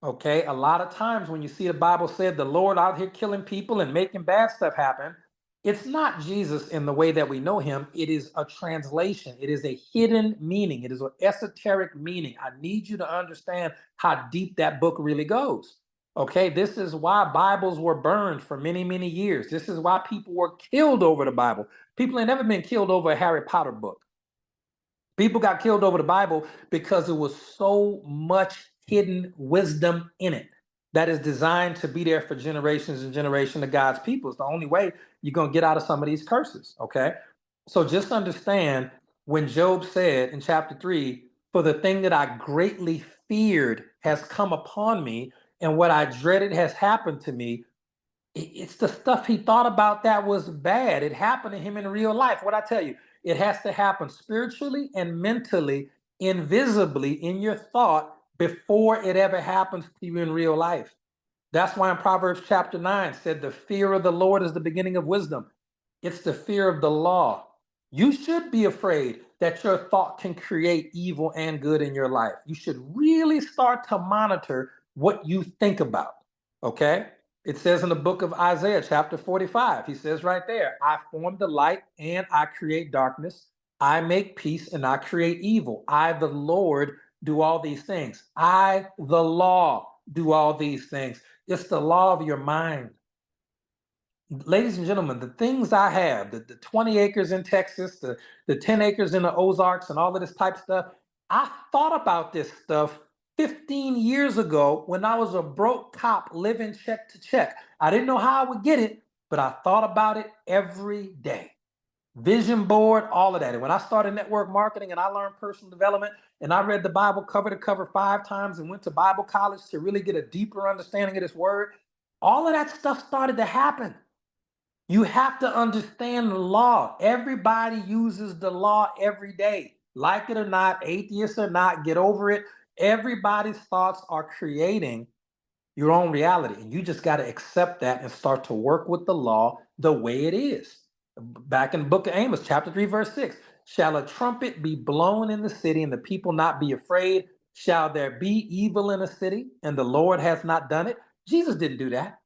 Okay, a lot of times when you see the Bible said the Lord out here killing people and making bad stuff happen, it's not Jesus in the way that we know him. It is a translation. It is a hidden meaning. It is an esoteric meaning. I need you to understand how deep that book really goes. Okay, this is why Bibles were burned for many, many years. This is why people were killed over the Bible. People ain't never been killed over a Harry Potter book. People got killed over the Bible because it was so much hidden wisdom in it that is designed to be there for generations and generations of God's people. It's the only way you're going to get out of some of these curses, okay? So just understand when Job said in chapter 3, for the thing that I greatly feared has come upon me, and what I dreaded has happened to me. It's the stuff he thought about that was bad. It happened to him in real life. What I tell you, it has to happen spiritually and mentally, invisibly in your thought before it ever happens to you in real life. That's why in Proverbs chapter 9 said, the fear of the Lord is the beginning of wisdom. It's the fear of the law. You should be afraid that your thought can create evil and good in your life. You should really start to monitor what you think about. Okay? It says in the book of Isaiah, chapter 45, he says right there, I form the light and I create darkness. I make peace and I create evil. I, the Lord, do all these things. I, the law, do all these things. It's the law of your mind. Ladies and gentlemen, the things I have, the 20 acres in Texas, the 10 acres in the Ozarks, and all of this type of stuff, I thought about this stuff 15 years ago when I was a broke cop living check to check. I didn't know how I would get it, but I thought about it every day. Vision board, all of that. And when I started network marketing and I learned personal development and I read the Bible cover to cover 5 times and went to Bible college to really get a deeper understanding of this word, all of that stuff started to happen. You have to understand the law. Everybody uses the law every day. Like it or not, atheist or not, get over it. Everybody's thoughts are creating your own reality. And you just got to accept that and start to work with the law the way it is. Back in the book of Amos, chapter 3, verse 6, shall a trumpet be blown in the city and the people not be afraid? Shall there be evil in a city and the Lord has not done it? Jesus didn't do that.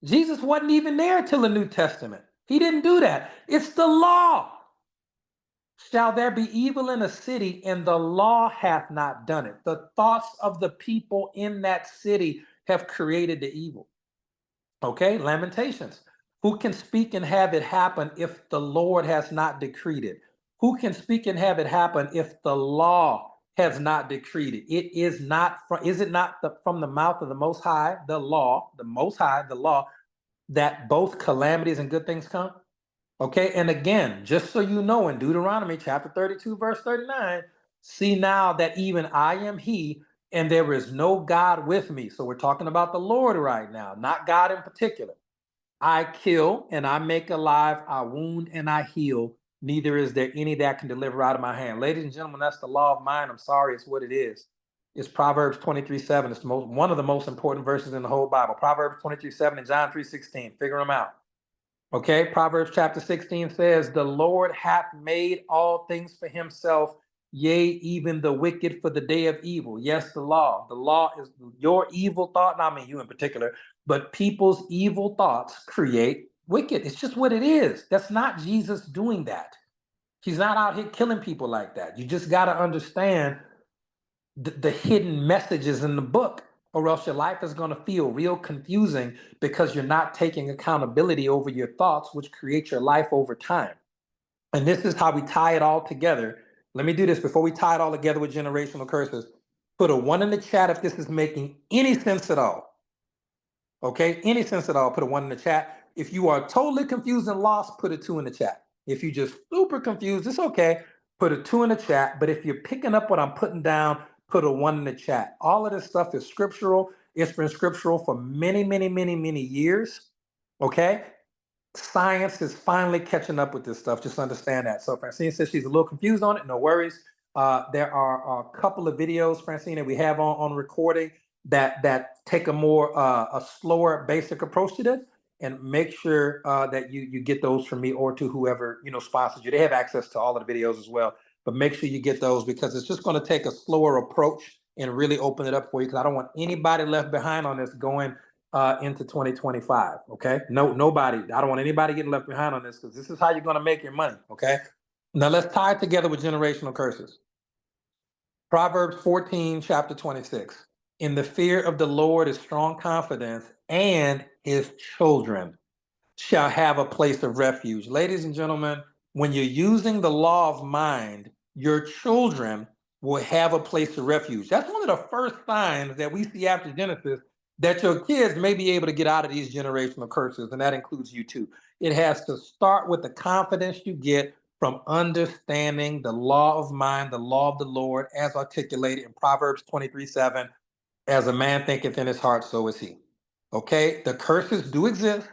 Jesus wasn't even there till the New Testament. He didn't do that. It's the law. Shall there be evil in a city and the law hath not done it? The thoughts of the people in that city have created the evil. Okay, Lamentations. Who can speak and have it happen if the Lord has not decreed it? Who can speak and have it happen if the law has not decreed it? It is not from, is it not from the mouth of the Most High, the law, the Most High, the law, that both calamities and good things come? Okay, and again, just so you know, in Deuteronomy chapter 32, verse 39, see now that even I am he, and there is no God with me. So we're talking about the Lord right now, not God in particular. I kill and I make alive, I wound and I heal. Neither is there any that can deliver out of my hand. Ladies and gentlemen, that's the law of mind. I'm sorry, it's what it is. It's Proverbs 23:7. It's one of the most important verses in the whole Bible. Proverbs 23:7 and John 3:16. Figure them out. Okay, Proverbs chapter 16 says, the Lord hath made all things for himself, yea, even the wicked for the day of evil. Yes, the law. The law is your evil thought, not me, you in particular, but people's evil thoughts create wicked. It's just what it is. That's not Jesus doing that. He's not out here killing people like that. You just got to understand the hidden messages in the book. or else your life is going to feel real confusing because you're not taking accountability over your thoughts, which create your life over time. And this is how we tie it all together. Let me do this before we tie it all together with generational curses. Put a 1 in the chat if this is making any sense at all. Okay, any sense at all, put a 1 in the chat. If you are totally confused and lost, put a 2 in the chat. If you're just super confused, it's okay. Put a 2 in the chat. But if you're picking up what I'm putting down, put a 1 in the chat. All of this stuff is scriptural. It's been scriptural for many, many, many, many years. Okay. Science is finally catching up with this stuff. Just understand that. So Francine says she's a little confused on it. No worries. There are a couple of videos, Francine, that we have on recording that take a more a slower, basic approach to this. And make sure that you get those from me or to whoever sponsors you. They have access to all of the videos as well. But make sure you get those because it's just going to take a slower approach and really open it up for you. Because I don't want anybody left behind on this going into 2025. Okay. No, nobody. I don't want anybody getting left behind on this because this is how you're going to make your money. Okay. Now let's tie it together with generational curses. Proverbs 14, chapter 26. In the fear of the Lord is strong confidence, and his children shall have a place of refuge. Ladies and gentlemen, when you're using the law of mind, your children will have a place of refuge. That's one of the first signs that we see after Genesis that your kids may be able to get out of these generational curses, and that includes you too. It has to start with the confidence you get from understanding the law of mind, the law of the Lord, as articulated in Proverbs 23:7. As a man thinketh in his heart, so is he. Okay, the curses do exist,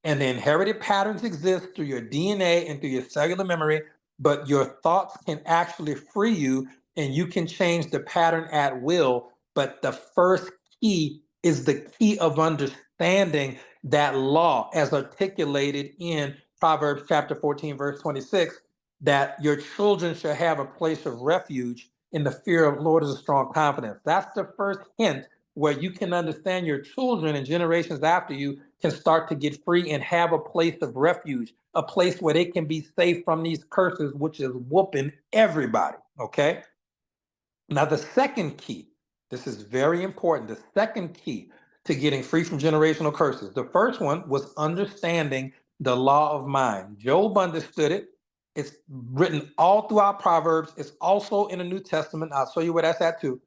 and the inherited patterns exist through your DNA and through your cellular memory, but your thoughts can actually free you, and you can change the pattern at will. But the first key is the key of understanding that law, as articulated in Proverbs chapter 14, verse 26, that your children shall have a place of refuge. In the fear of the Lord is a strong confidence. That's the first hint where you can understand your children and generations after you can start to get free and have a place of refuge, a place where they can be safe from these curses, which is whooping everybody. Okay. Now, the second key, this is very important. The second key to getting free from generational curses. The first one was understanding the law of mind. Job understood it. It's written all throughout Proverbs. It's also in the New Testament. I'll show you where that's at too.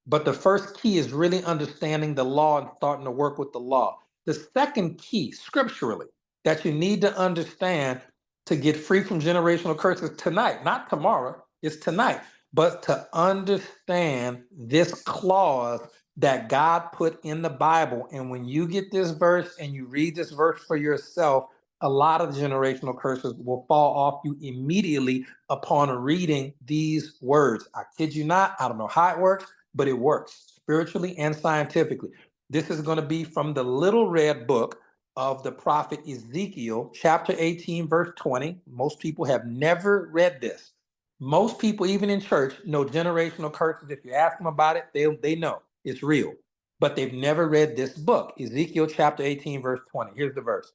But the first key is really understanding the law and starting to work with the law. The second key, scripturally, that you need to understand to get free from generational curses tonight, not tomorrow, it's tonight, but to understand this clause that God put in the Bible. And when you get this verse and you read this verse for yourself, a lot of generational curses will fall off you immediately upon reading these words. I kid you not, I don't know how it works, but it works spiritually and scientifically. This is going to be from the little red book of the prophet Ezekiel, chapter 18, verse 20. Most people have never read this. Most people, even in church, know generational curses. If you ask them about it, they know it's real, but they've never read this book, Ezekiel chapter 18, verse 20. Here's the verse.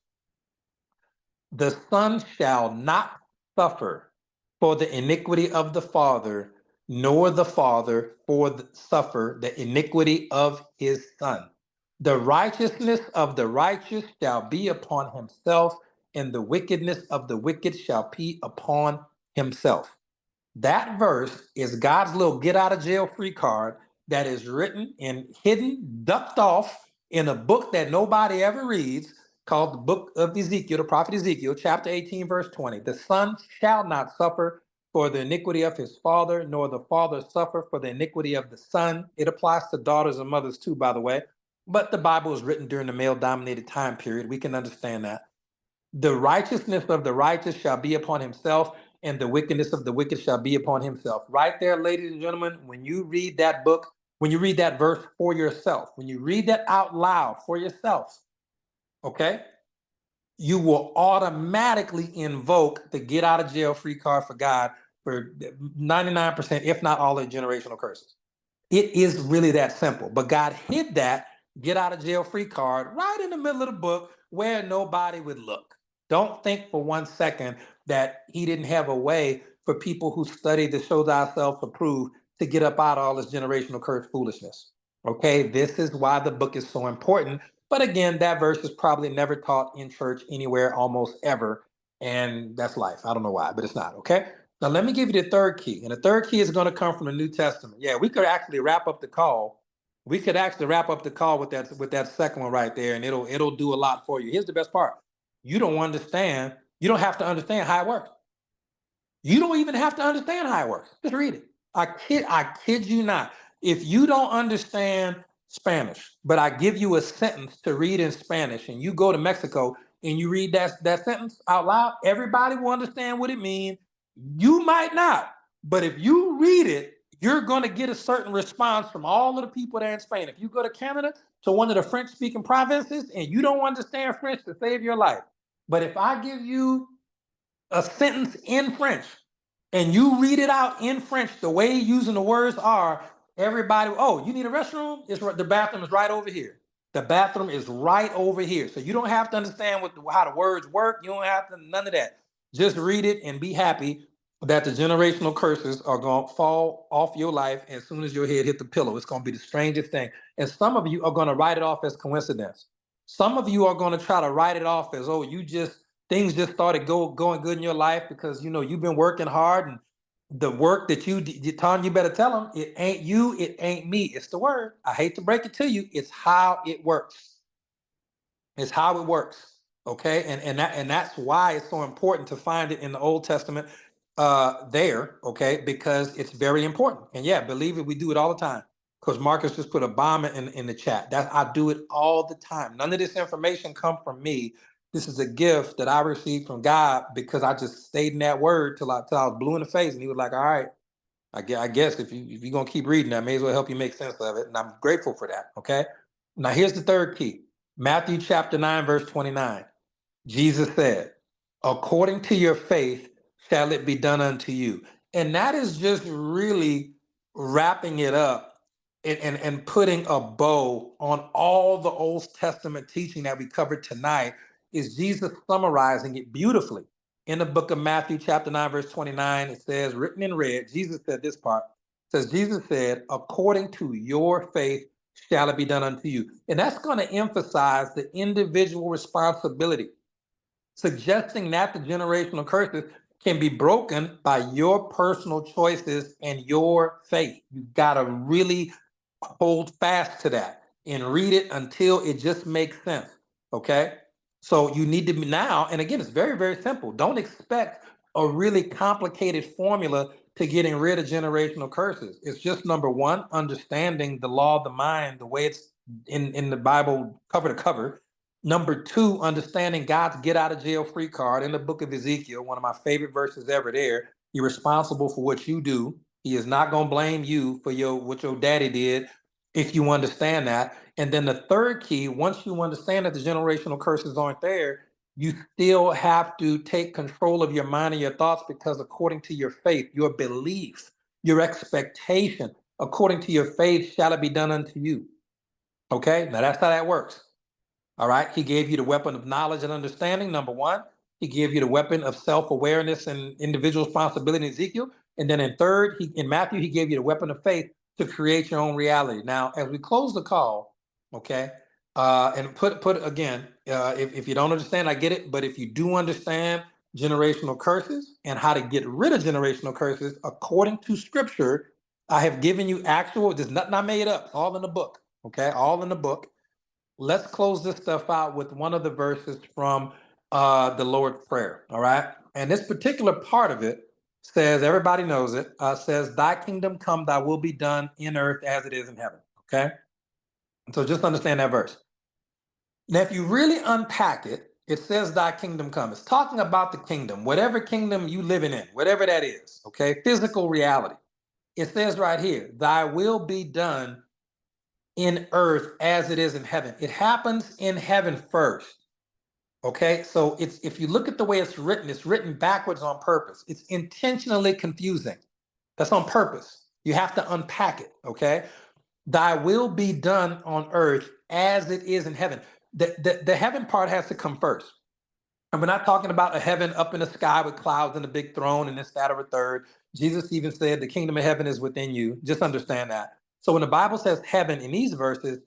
The son shall not suffer for the iniquity of the father, nor the father suffer the iniquity of his son. The righteousness of the righteous shall be upon himself, and the wickedness of the wicked shall be upon himself. That verse is God's little get out of jail free card that is written and hidden, ducked off in a book that nobody ever reads called the book of Ezekiel, the prophet Ezekiel, chapter 18, verse 20. The son shall not suffer for the iniquity of his father, nor the father suffer for the iniquity of the son. It applies to daughters and mothers too, by the way. But the Bible was written during the male-dominated time period. We can understand that. The righteousness of the righteous shall be upon himself, and the wickedness of the wicked shall be upon himself. Right there, ladies and gentlemen, when you read that book, when you read that verse for yourself, when you read that out loud for yourself, okay, you will automatically invoke the get out of jail free card for God for 99%, if not all, the generational curses. It is really that simple. But God hid that get out of jail free card right in the middle of the book where nobody would look. Don't think for 1 second that he didn't have a way for people who study to show thyself approved to get up out of all this generational curse foolishness. Okay, this is why the book is so important. But again, that verse is probably never taught in church anywhere, almost ever. And that's life. I don't know why, but it's not. Okay. Now, let me give you the third key. And the third key is going to come from the New Testament. Yeah, we could actually wrap up the call. We could actually wrap up the call with that second one right there, and it'll do a lot for you. Here's the best part. You don't understand, you don't have to understand how it works. You don't even have to understand how it works. Just read it. I kid you not. If you don't understand Spanish, but I give you a sentence to read in Spanish, and you go to Mexico and you read that sentence out loud, everybody will understand what it means. You might not, but if you read it, you're going to get a certain response from all of the people there in Spain. If you go to Canada, to one of the French-speaking provinces, and you don't understand French to save your life, but if I give you a sentence in French and you read it out in French the way using the words are, everybody, oh, you need a restroom? The bathroom is right over here. The bathroom is right over here. So you don't have to understand how the words work. You don't have to, none of that. Just read it and be happy that the generational curses are going to fall off your life as soon as your head hit the pillow. It's going to be the strangest thing. And some of you are going to write it off as coincidence. Some of you are going to try to write it off as, oh, things just started going good in your life because you've been working hard, and the work that Tom, you better tell them it ain't you, it ain't me, it's the word. I hate to break it to you, it's how it works. It's how it works. Okay, and that's why it's so important to find it in the Old Testament there. Okay, because it's very important. And yeah, believe it, we do it all the time. Because Marcus just put a bomb in the chat. That I do it all the time. None of this information come from me. This is a gift that I received from God because I just stayed in that word till I was blue in the face, and He was like, "All right, I guess if you're gonna keep reading, I may as well help you make sense of it." And I'm grateful for that. Okay. Now here's the third key. Matthew chapter 9, verse 29. Jesus said, according to your faith shall it be done unto you. And that is just really wrapping it up and putting a bow on all the Old Testament teaching that we covered tonight, is Jesus summarizing it beautifully. In the book of Matthew, chapter 9, verse 29, it says, written in red, Jesus said this part, says, Jesus said, according to your faith shall it be done unto you. And that's going to emphasize the individual responsibility, suggesting that the generational curses can be broken by your personal choices and your faith. You got to really hold fast to that and read it until it just makes sense. Okay. So you need to be now, and again, it's very, very simple. Don't expect a really complicated formula to getting rid of generational curses. It's just number one, understanding the law of the mind, the way it's in the Bible cover to cover. Number two, understanding God's get out of jail free card in the book of Ezekiel, one of my favorite verses ever there. You're responsible for what you do. He is not going to blame you for what your daddy did if you understand that. And then the third key, once you understand that the generational curses aren't there, you still have to take control of your mind and your thoughts, because according to your faith, your belief, your expectation, according to your faith shall it be done unto you. Okay, now that's how that works. All right. He gave you the weapon of knowledge and understanding, number one. He gave you the weapon of self-awareness and individual responsibility in Ezekiel. And then in Matthew, he gave you the weapon of faith to create your own reality. Now, as we close the call, okay, and put again, if you don't understand, I get it. But if you do understand generational curses and how to get rid of generational curses according to scripture, I have given you there's nothing I made up, it's all in the book. Okay, all in the book. Let's close this stuff out with one of the verses from the Lord's Prayer. All right. And this particular part of it says, everybody knows it, says, thy kingdom come, thy will be done in earth as it is in heaven. Okay. So just understand that verse. Now, if you really unpack it, it says, thy kingdom come. It's talking about the kingdom, whatever kingdom you living in, whatever that is. Okay. Physical reality. It says right here, thy will be done in earth as it is in heaven. It happens in heaven first. Okay, so if you look at the way it's written backwards on purpose. It's intentionally confusing. That's on purpose. You have to unpack it. Okay, thy will be done on earth as it is in heaven. The heaven part has to come first. And we're not talking about a heaven up in the sky with clouds and a big throne and this, that, or a third. Jesus even said the kingdom of heaven is within you. Just understand that. So when the Bible says heaven in these verses,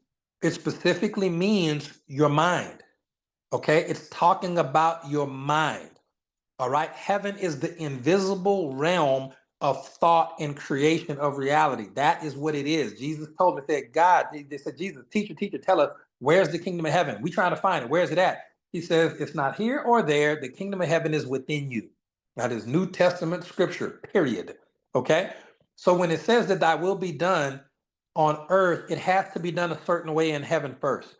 it specifically means your mind. Okay, it's talking about your mind. All right, heaven is the invisible realm of thought and creation of reality. That is what it is. Jesus told me, said, God, they said, Jesus, teacher, tell us, where's the kingdom of heaven? We trying to find it. Where's it at? He says, it's not here or there. The kingdom of heaven is within you. That is New Testament scripture, period. Okay, so when it says that thy will be done on earth, it has to be done a certain way in heaven first.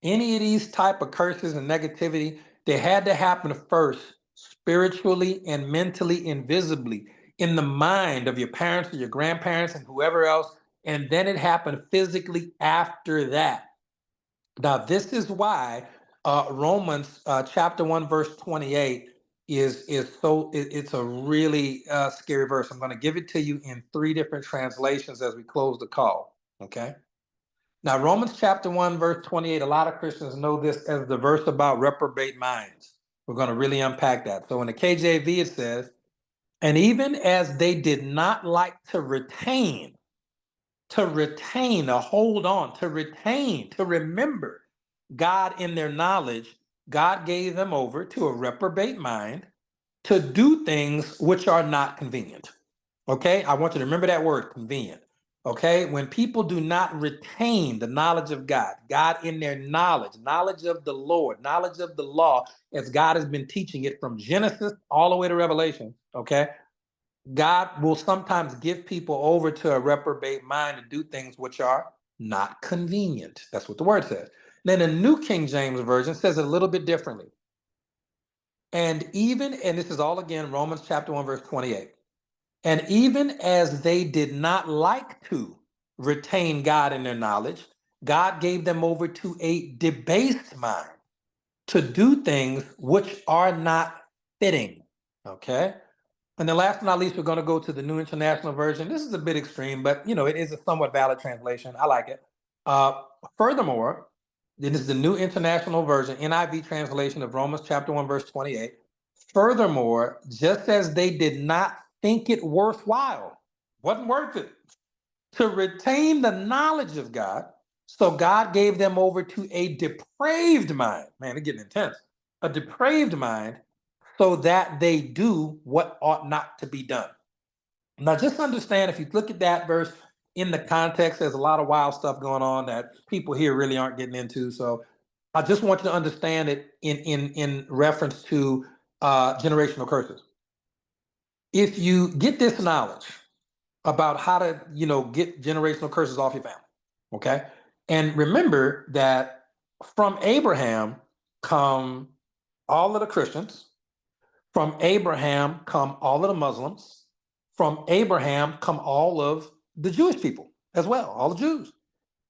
Any of these type of curses and negativity, they had to happen first, spiritually and mentally and visibly, in the mind of your parents or your grandparents and whoever else, and then it happened physically after that. Now, this is why Romans chapter 1, verse 28 it's a really scary verse. I'm going to give it to you in three different translations as we close the call. Okay. Now, Romans chapter 1, verse 28, a lot of Christians know this as the verse about reprobate minds. We're going to really unpack that. So in the KJV, it says, and even as they did not like to retain, to hold on, to retain, to remember God in their knowledge, God gave them over to a reprobate mind to do things which are not convenient. Okay, I want you to remember that word, convenient. Okay, when people do not retain the knowledge of God, God in their knowledge of the Lord, knowledge of the law, as God has been teaching it from Genesis all the way to Revelation. Okay, God will sometimes give people over to a reprobate mind to do things which are not convenient. That's what the word says. Then the New King James Version says it a little bit differently. And this is all again, Romans chapter 1, verse 28. And even as they did not like to retain God in their knowledge, God gave them over to a debased mind to do things which are not fitting. Okay. And then last but not least, we're going to go to the New International Version. This is a bit extreme, but it is a somewhat valid translation. I like it. Furthermore, this is the New International Version, NIV translation of Romans chapter 1, verse 28. Furthermore, just as they did not think it worthwhile, wasn't worth it, to retain the knowledge of God, so God gave them over to a depraved mind. Man, they're getting intense. A depraved mind, so that they do what ought not to be done. Now, just understand, if you look at that verse in the context, there's a lot of wild stuff going on that people here really aren't getting into. So I just want you to understand it in reference to generational curses. If you get this knowledge about how to, get generational curses off your family, okay? And remember that from Abraham come all of the Christians, from Abraham come all of the Muslims, from Abraham come all of the Jewish people as well, all the Jews.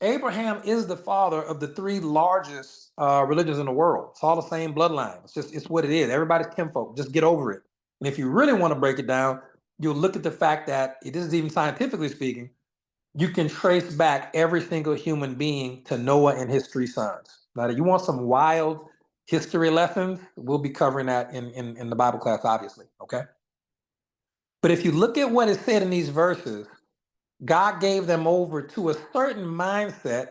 Abraham is the father of the three largest religions in the world. It's all the same bloodline. It's what it is. Everybody's kinfolk. Just get over it. And if you really want to break it down, you'll look at the fact that it isn't even scientifically speaking. You can trace back every single human being to Noah and his three sons. Now, you want some wild history lessons? We'll be covering that in the Bible class, obviously. Okay. But if you look at what is said in these verses, God gave them over to a certain mindset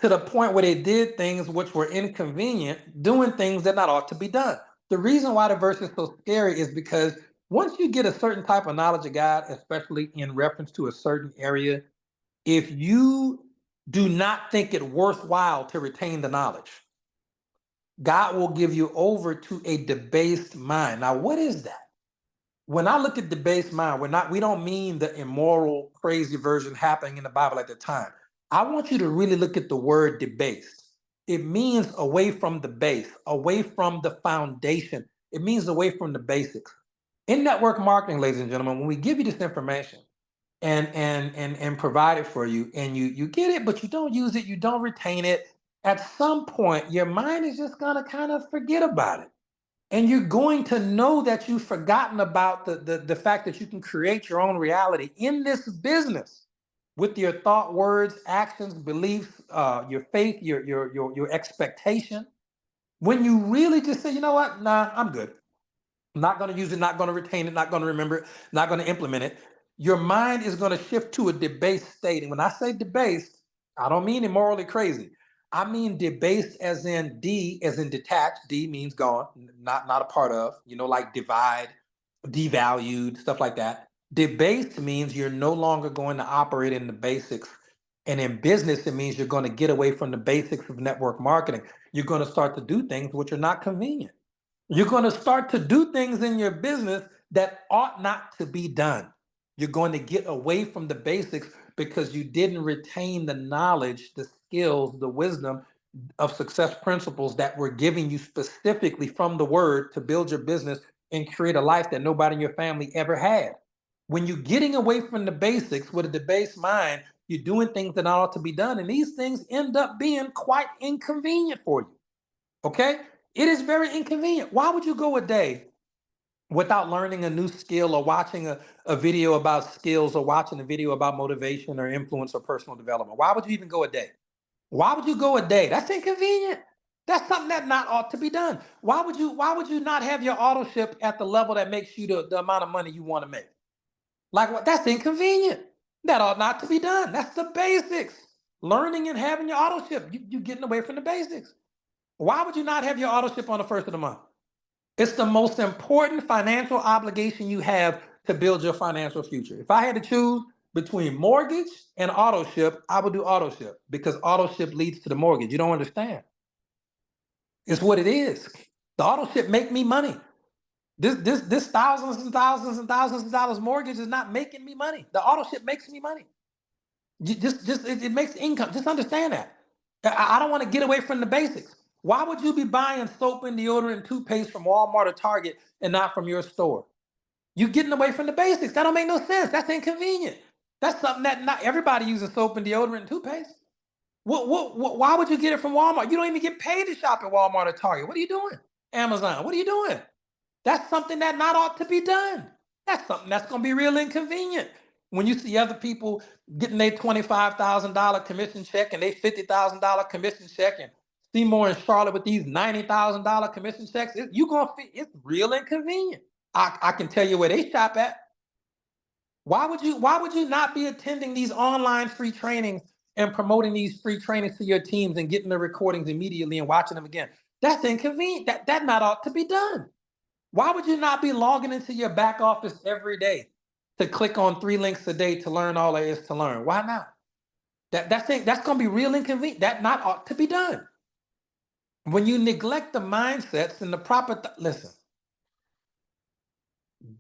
to the point where they did things which were inconvenient, doing things that not ought to be done. The reason why the verse is so scary is because once you get a certain type of knowledge of God, especially in reference to a certain area, if you do not think it worthwhile to retain the knowledge, God will give you over to a debased mind. Now, what is that? When I look at debased mind, we don't mean the immoral, crazy version happening in the Bible at the time. I want you to really look at the word debased. It means away from the base, away from the foundation. It means away from the basics. In network marketing, ladies and gentlemen, when we give you this information and provide it for you, and you get it, but you don't use it, you don't retain it, at some point, your mind is just gonna kind of forget about it. And you're going to know that you've forgotten about the fact that you can create your own reality in this business with your thought, words, actions, beliefs, your faith, your expectation. When you really just say, you know what, nah, I'm good. I'm not going to use it, not going to retain it, not going to remember it, not going to implement it. your mind is going to shift to a debased state. And when I say debased, I don't mean immorally crazy. I mean debased as in D, as in detached. D means gone, not a part of, like divide, devalued, stuff like that. Debased means you're no longer going to operate in the basics. And in business, it means you're going to get away from the basics of network marketing. You're going to start to do things which are not convenient. You're going to start to do things in your business that ought not to be done. You're going to get away from the basics because you didn't retain the knowledge, the skills, the wisdom of success principles that were giving you specifically from the word to build your business and create a life that nobody in your family ever had. When you're getting away from the basics with a debased mind, you're doing things that ought to be done. And these things end up being quite inconvenient for you. Okay? It is very inconvenient. Why would you go a day without learning a new skill or watching a video about skills or watching a video about motivation or influence or personal development? Why would you even go a day? Why would you go a day? That's inconvenient. That's something that not ought to be done. Why would you not have your auto ship at the level that makes you the amount of money you want to make? Like what? That's inconvenient. That ought not to be done. That's the basics. Learning and having your auto ship. You're getting away from the basics. Why would you not have your auto ship on the first of the month? It's the most important financial obligation you have to build your financial future. If I had to choose between mortgage and auto ship, I would do auto ship because auto ship leads to the mortgage. You don't understand. It's what it is. The auto ship make me money. This thousands and thousands and thousands of dollars mortgage is not making me money. The auto ship makes me money. It makes income. Just understand that. I don't want to get away from the basics. Why would you be buying soap and deodorant and toothpaste from Walmart or Target and not from your store? You're getting away from the basics. That don't make no sense. That's inconvenient. That's something that not everybody uses soap and deodorant and toothpaste. Why would you get it from Walmart? You don't even get paid to shop at Walmart or Target. What are you doing? Amazon. What are you doing? That's something that not ought to be done. That's something that's going to be real inconvenient. When you see other people getting their $25,000 commission check and their $50,000 commission check, and Seymour and Charlotte with these $90,000 commission checks, it's real inconvenient. I can tell you where they shop at. Why would you not be attending these online free trainings and promoting these free trainings to your teams and getting the recordings immediately and watching them again? That's inconvenient. That not ought to be done. Why would you not be logging into your back office every day to click on 3 links a day to learn all there is to learn? Why not? That's going to be real inconvenient. That not ought to be done. When you neglect the mindsets and the proper, listen,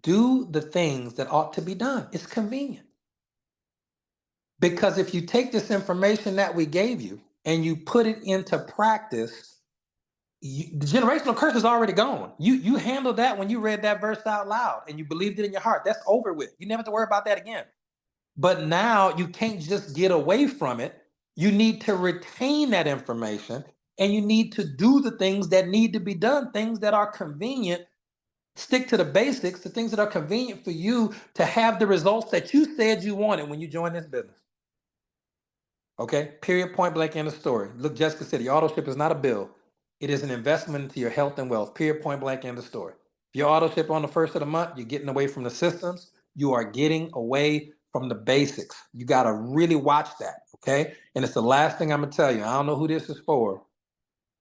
do the things that ought to be done. It's convenient. Because if you take this information that we gave you and you put it into practice, the generational curse is already gone. You handled that when you read that verse out loud and you believed it in your heart. That's over with. You never have to worry about that again. But now you can't just get away from it. You need to retain that information and you need to do the things that need to be done, things that are convenient. Stick to the basics, the things that are convenient for you to have the results that you said you wanted when you joined this business. Okay? Period, point blank, end of story. Look, Jessica said the auto ship is not a bill. It is an investment into your health and wealth. Period, point blank, end of story. If you auto ship on the first of the month, you're getting away from the systems. You are getting away from the basics. You got to really watch that. Okay? And it's the last thing I'm going to tell you. I don't know who this is for.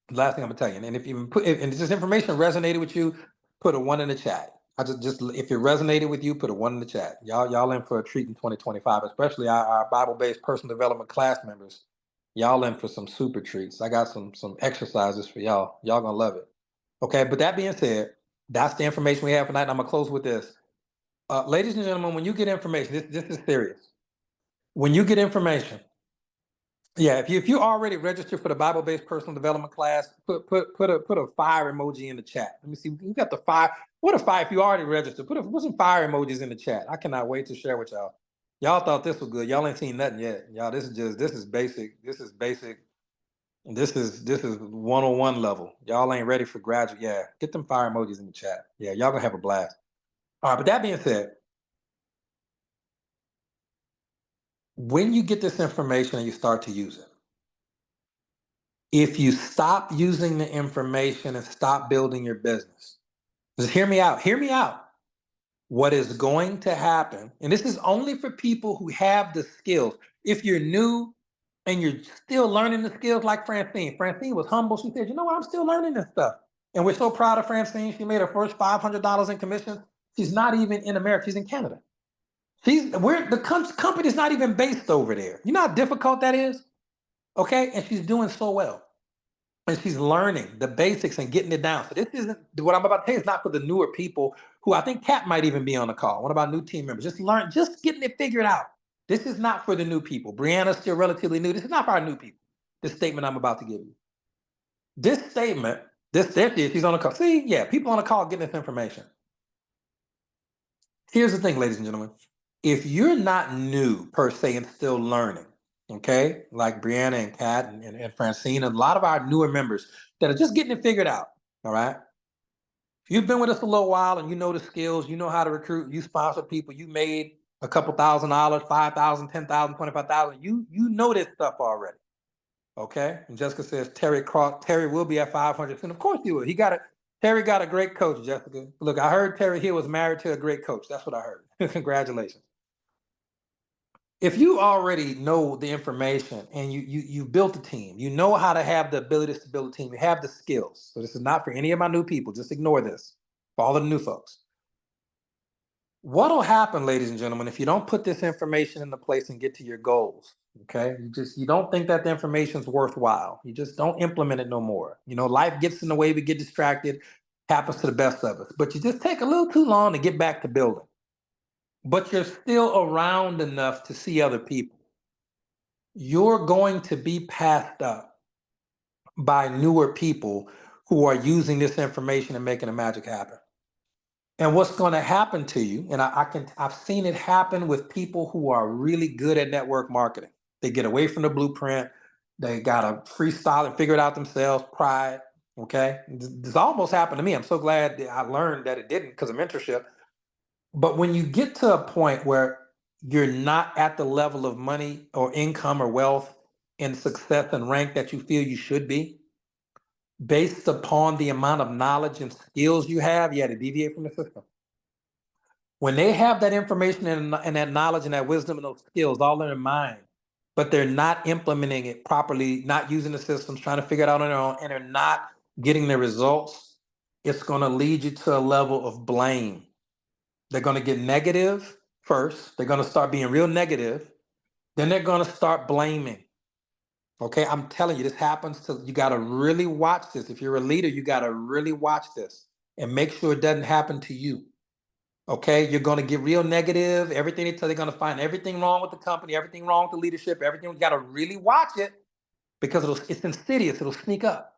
The last thing I'm going to tell you. And if this information resonated with you, put a 1 in the chat. Just if it resonated with you, put a 1 in the chat. Y'all in for a treat in 2025, especially our Bible-based personal development class members. Y'all in for some super treats. I got some exercises for y'all. Y'all gonna love it. Okay, but that being said, that's the information we have tonight. I'm gonna close with this. Ladies and gentlemen, when you get information, this is serious. When you get information, yeah, if you already registered for the Bible-based personal development class, put a fire emoji in the chat. Let me see. You got the fire. What a fire if you already registered. Put some fire emojis in the chat. I cannot wait to share with y'all. Y'all thought this was good. Y'all ain't seen nothing yet. Y'all, this is basic. This is basic. This is 101 level. Y'all ain't ready for graduate. Yeah, get them fire emojis in the chat. Yeah, y'all gonna have a blast. All right, but that being said, when you get this information and you start to use it, if you stop using the information and stop building your business, just hear me out. Hear me out. what is going to happen, and this is only for people who have the skills. If you're new and you're still learning the skills, like Francine. Francine was humble. She said, you know what, I'm still learning this stuff. And we're so proud of Francine. She made her first $500 in commission. She's not even in America, she's in Canada. The company's not even based over there. You know how difficult that is? Okay. And she's doing so well. And she's learning the basics and getting it down. So this isn't what I'm about to say is not for the newer people who I think Kat might even be on the call. One of our new team members. Just getting it figured out. This is not for the new people. Brianna's still relatively new. This is not for our new people. This statement I'm about to give you. This statement, there she is, she's on the call. See, yeah, people on the call getting this information. Here's the thing, ladies and gentlemen. If you're not new per se and still learning, okay, like Brianna and Kat and Francine, and a lot of our newer members that are just getting it figured out, all right? If you've been with us a little while and you know the skills, you know how to recruit, you sponsor people, you made a couple $1,000, 5,000, 10,000, 25,000, you know this stuff already, okay? And Jessica says Terry will be at 500 soon. Of course he will. Terry got a great coach, Jessica. Look, I heard Terry Hill was married to a great coach. That's what I heard. Congratulations. If you already know the information and you built a team, you know how to have the abilities to build a team, you have the skills. So this is not for any of my new people. Just ignore this for all the new folks. What'll happen, ladies and gentlemen, if you don't put this information into place and get to your goals? Okay, you don't think that the information's worthwhile. You just don't implement it no more. You know, life gets in the way, we get distracted, happens to the best of us. But you just take a little too long to get back to building. But you're still around enough to see other people. You're going to be passed up by newer people who are using this information and making the magic happen. And what's going to happen to you, and I've seen it happen with people who are really good at network marketing. They get away from the blueprint, they got to freestyle and figure it out themselves, pride. Okay. This almost happened to me. I'm so glad that I learned that it didn't because of mentorship. But when you get to a point where you're not at the level of money or income or wealth and success and rank that you feel you should be, based upon the amount of knowledge and skills you have, you had to deviate from the system. When they have that information and that knowledge and that wisdom and those skills all in their mind, but they're not implementing it properly, not using the systems, trying to figure it out on their own, and they're not getting the results, it's going to lead you to a level of blame. They're going to get negative first. They're going to start being real negative. Then they're going to start blaming. Okay, I'm telling you, this happens you got to really watch this. If you're a leader, you got to really watch this and make sure it doesn't happen to you. Okay, you're going to get real negative. Everything they tell, they're going to find everything wrong with the company, everything wrong with the leadership, everything. You got to really watch it because it's insidious. It'll sneak up.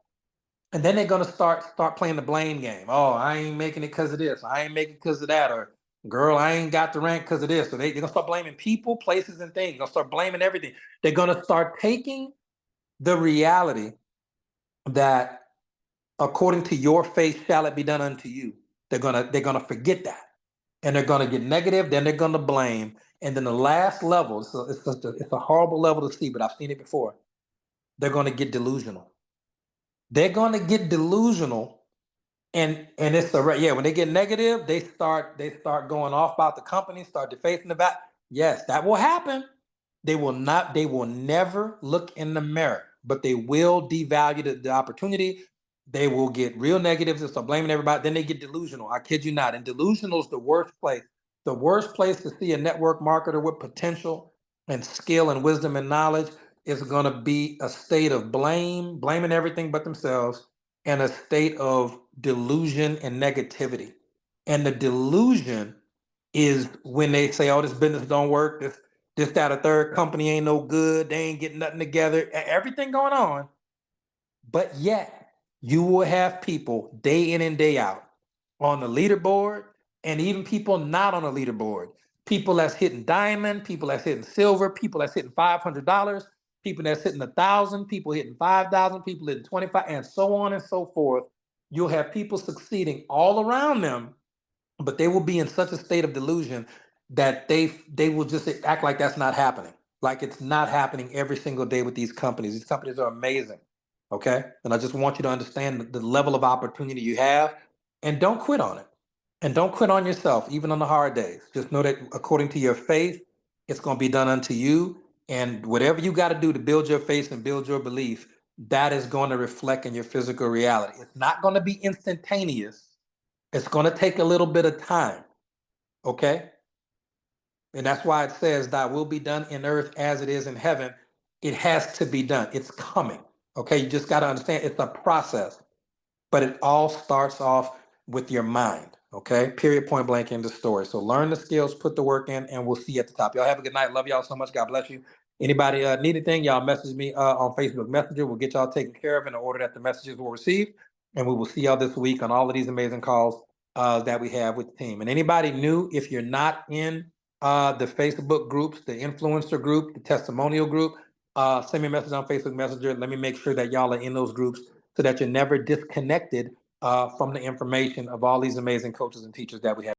And then they're going to start playing the blame game. Oh, I ain't making it because of this. I ain't making it because of that. Or girl, I ain't got the rank because of this. So they're going to start blaming people, places, and things. They're going to start blaming everything. They're going to start taking the reality that according to your faith shall it be done unto you. They're gonna forget that. And they're gonna get negative, then they're gonna blame. And then the last level, it's a horrible level to see, but I've seen it before. They're gonna get delusional. They're gonna get delusional. And it's when they get negative, they start going off about the company, start defacing the back. Yes, that will happen. They will never look in the mirror, but they will devalue the opportunity. They will get real negatives and start blaming everybody. Then they get delusional. I kid you not. And delusional is the worst place. The worst place to see a network marketer with potential and skill and wisdom and knowledge is going to be a state of blaming everything but themselves, and a state of delusion and negativity. And the delusion is when they say, oh, this business don't work, this, that, or third company ain't no good, they ain't getting nothing together, everything going on. But yet, you will have people day in and day out on the leaderboard, and even people not on the leaderboard. People that's hitting diamond, people that's hitting silver, people that's hitting $500, people that's hitting 1,000, people hitting 5,000, people hitting 25, and so on and so forth. You'll have people succeeding all around them, but they will be in such a state of delusion that they will just act like that's not happening. Like it's not happening every single day with these companies. These companies are amazing. Okay. And I just want you to understand the level of opportunity you have, and don't quit on it. And don't quit on yourself, even on the hard days. Just know that according to your faith, it's going to be done unto you. And whatever you got to do to build your faith and build your belief, that is going to reflect in your physical reality. It's not going to be instantaneous. It's going to take a little bit of time. Okay? And that's why it says, Thy will be done in earth as it is in heaven. It has to be done. It's coming. Okay? You just got to understand it's a process. But it all starts off with your mind. Okay? Period, point blank, in the story. So learn the skills, put the work in, and we'll see you at the top. Y'all have a good night. Love y'all so much. God bless you. Anybody need anything, y'all message me on Facebook Messenger. We'll get y'all taken care of in the order that the messages will receive. And we will see y'all this week on all of these amazing calls that we have with the team. And anybody new, if you're not in the Facebook groups, the influencer group, the testimonial group, send me a message on Facebook Messenger. Let me make sure that y'all are in those groups so that you're never disconnected from the information of all these amazing coaches and teachers that we have.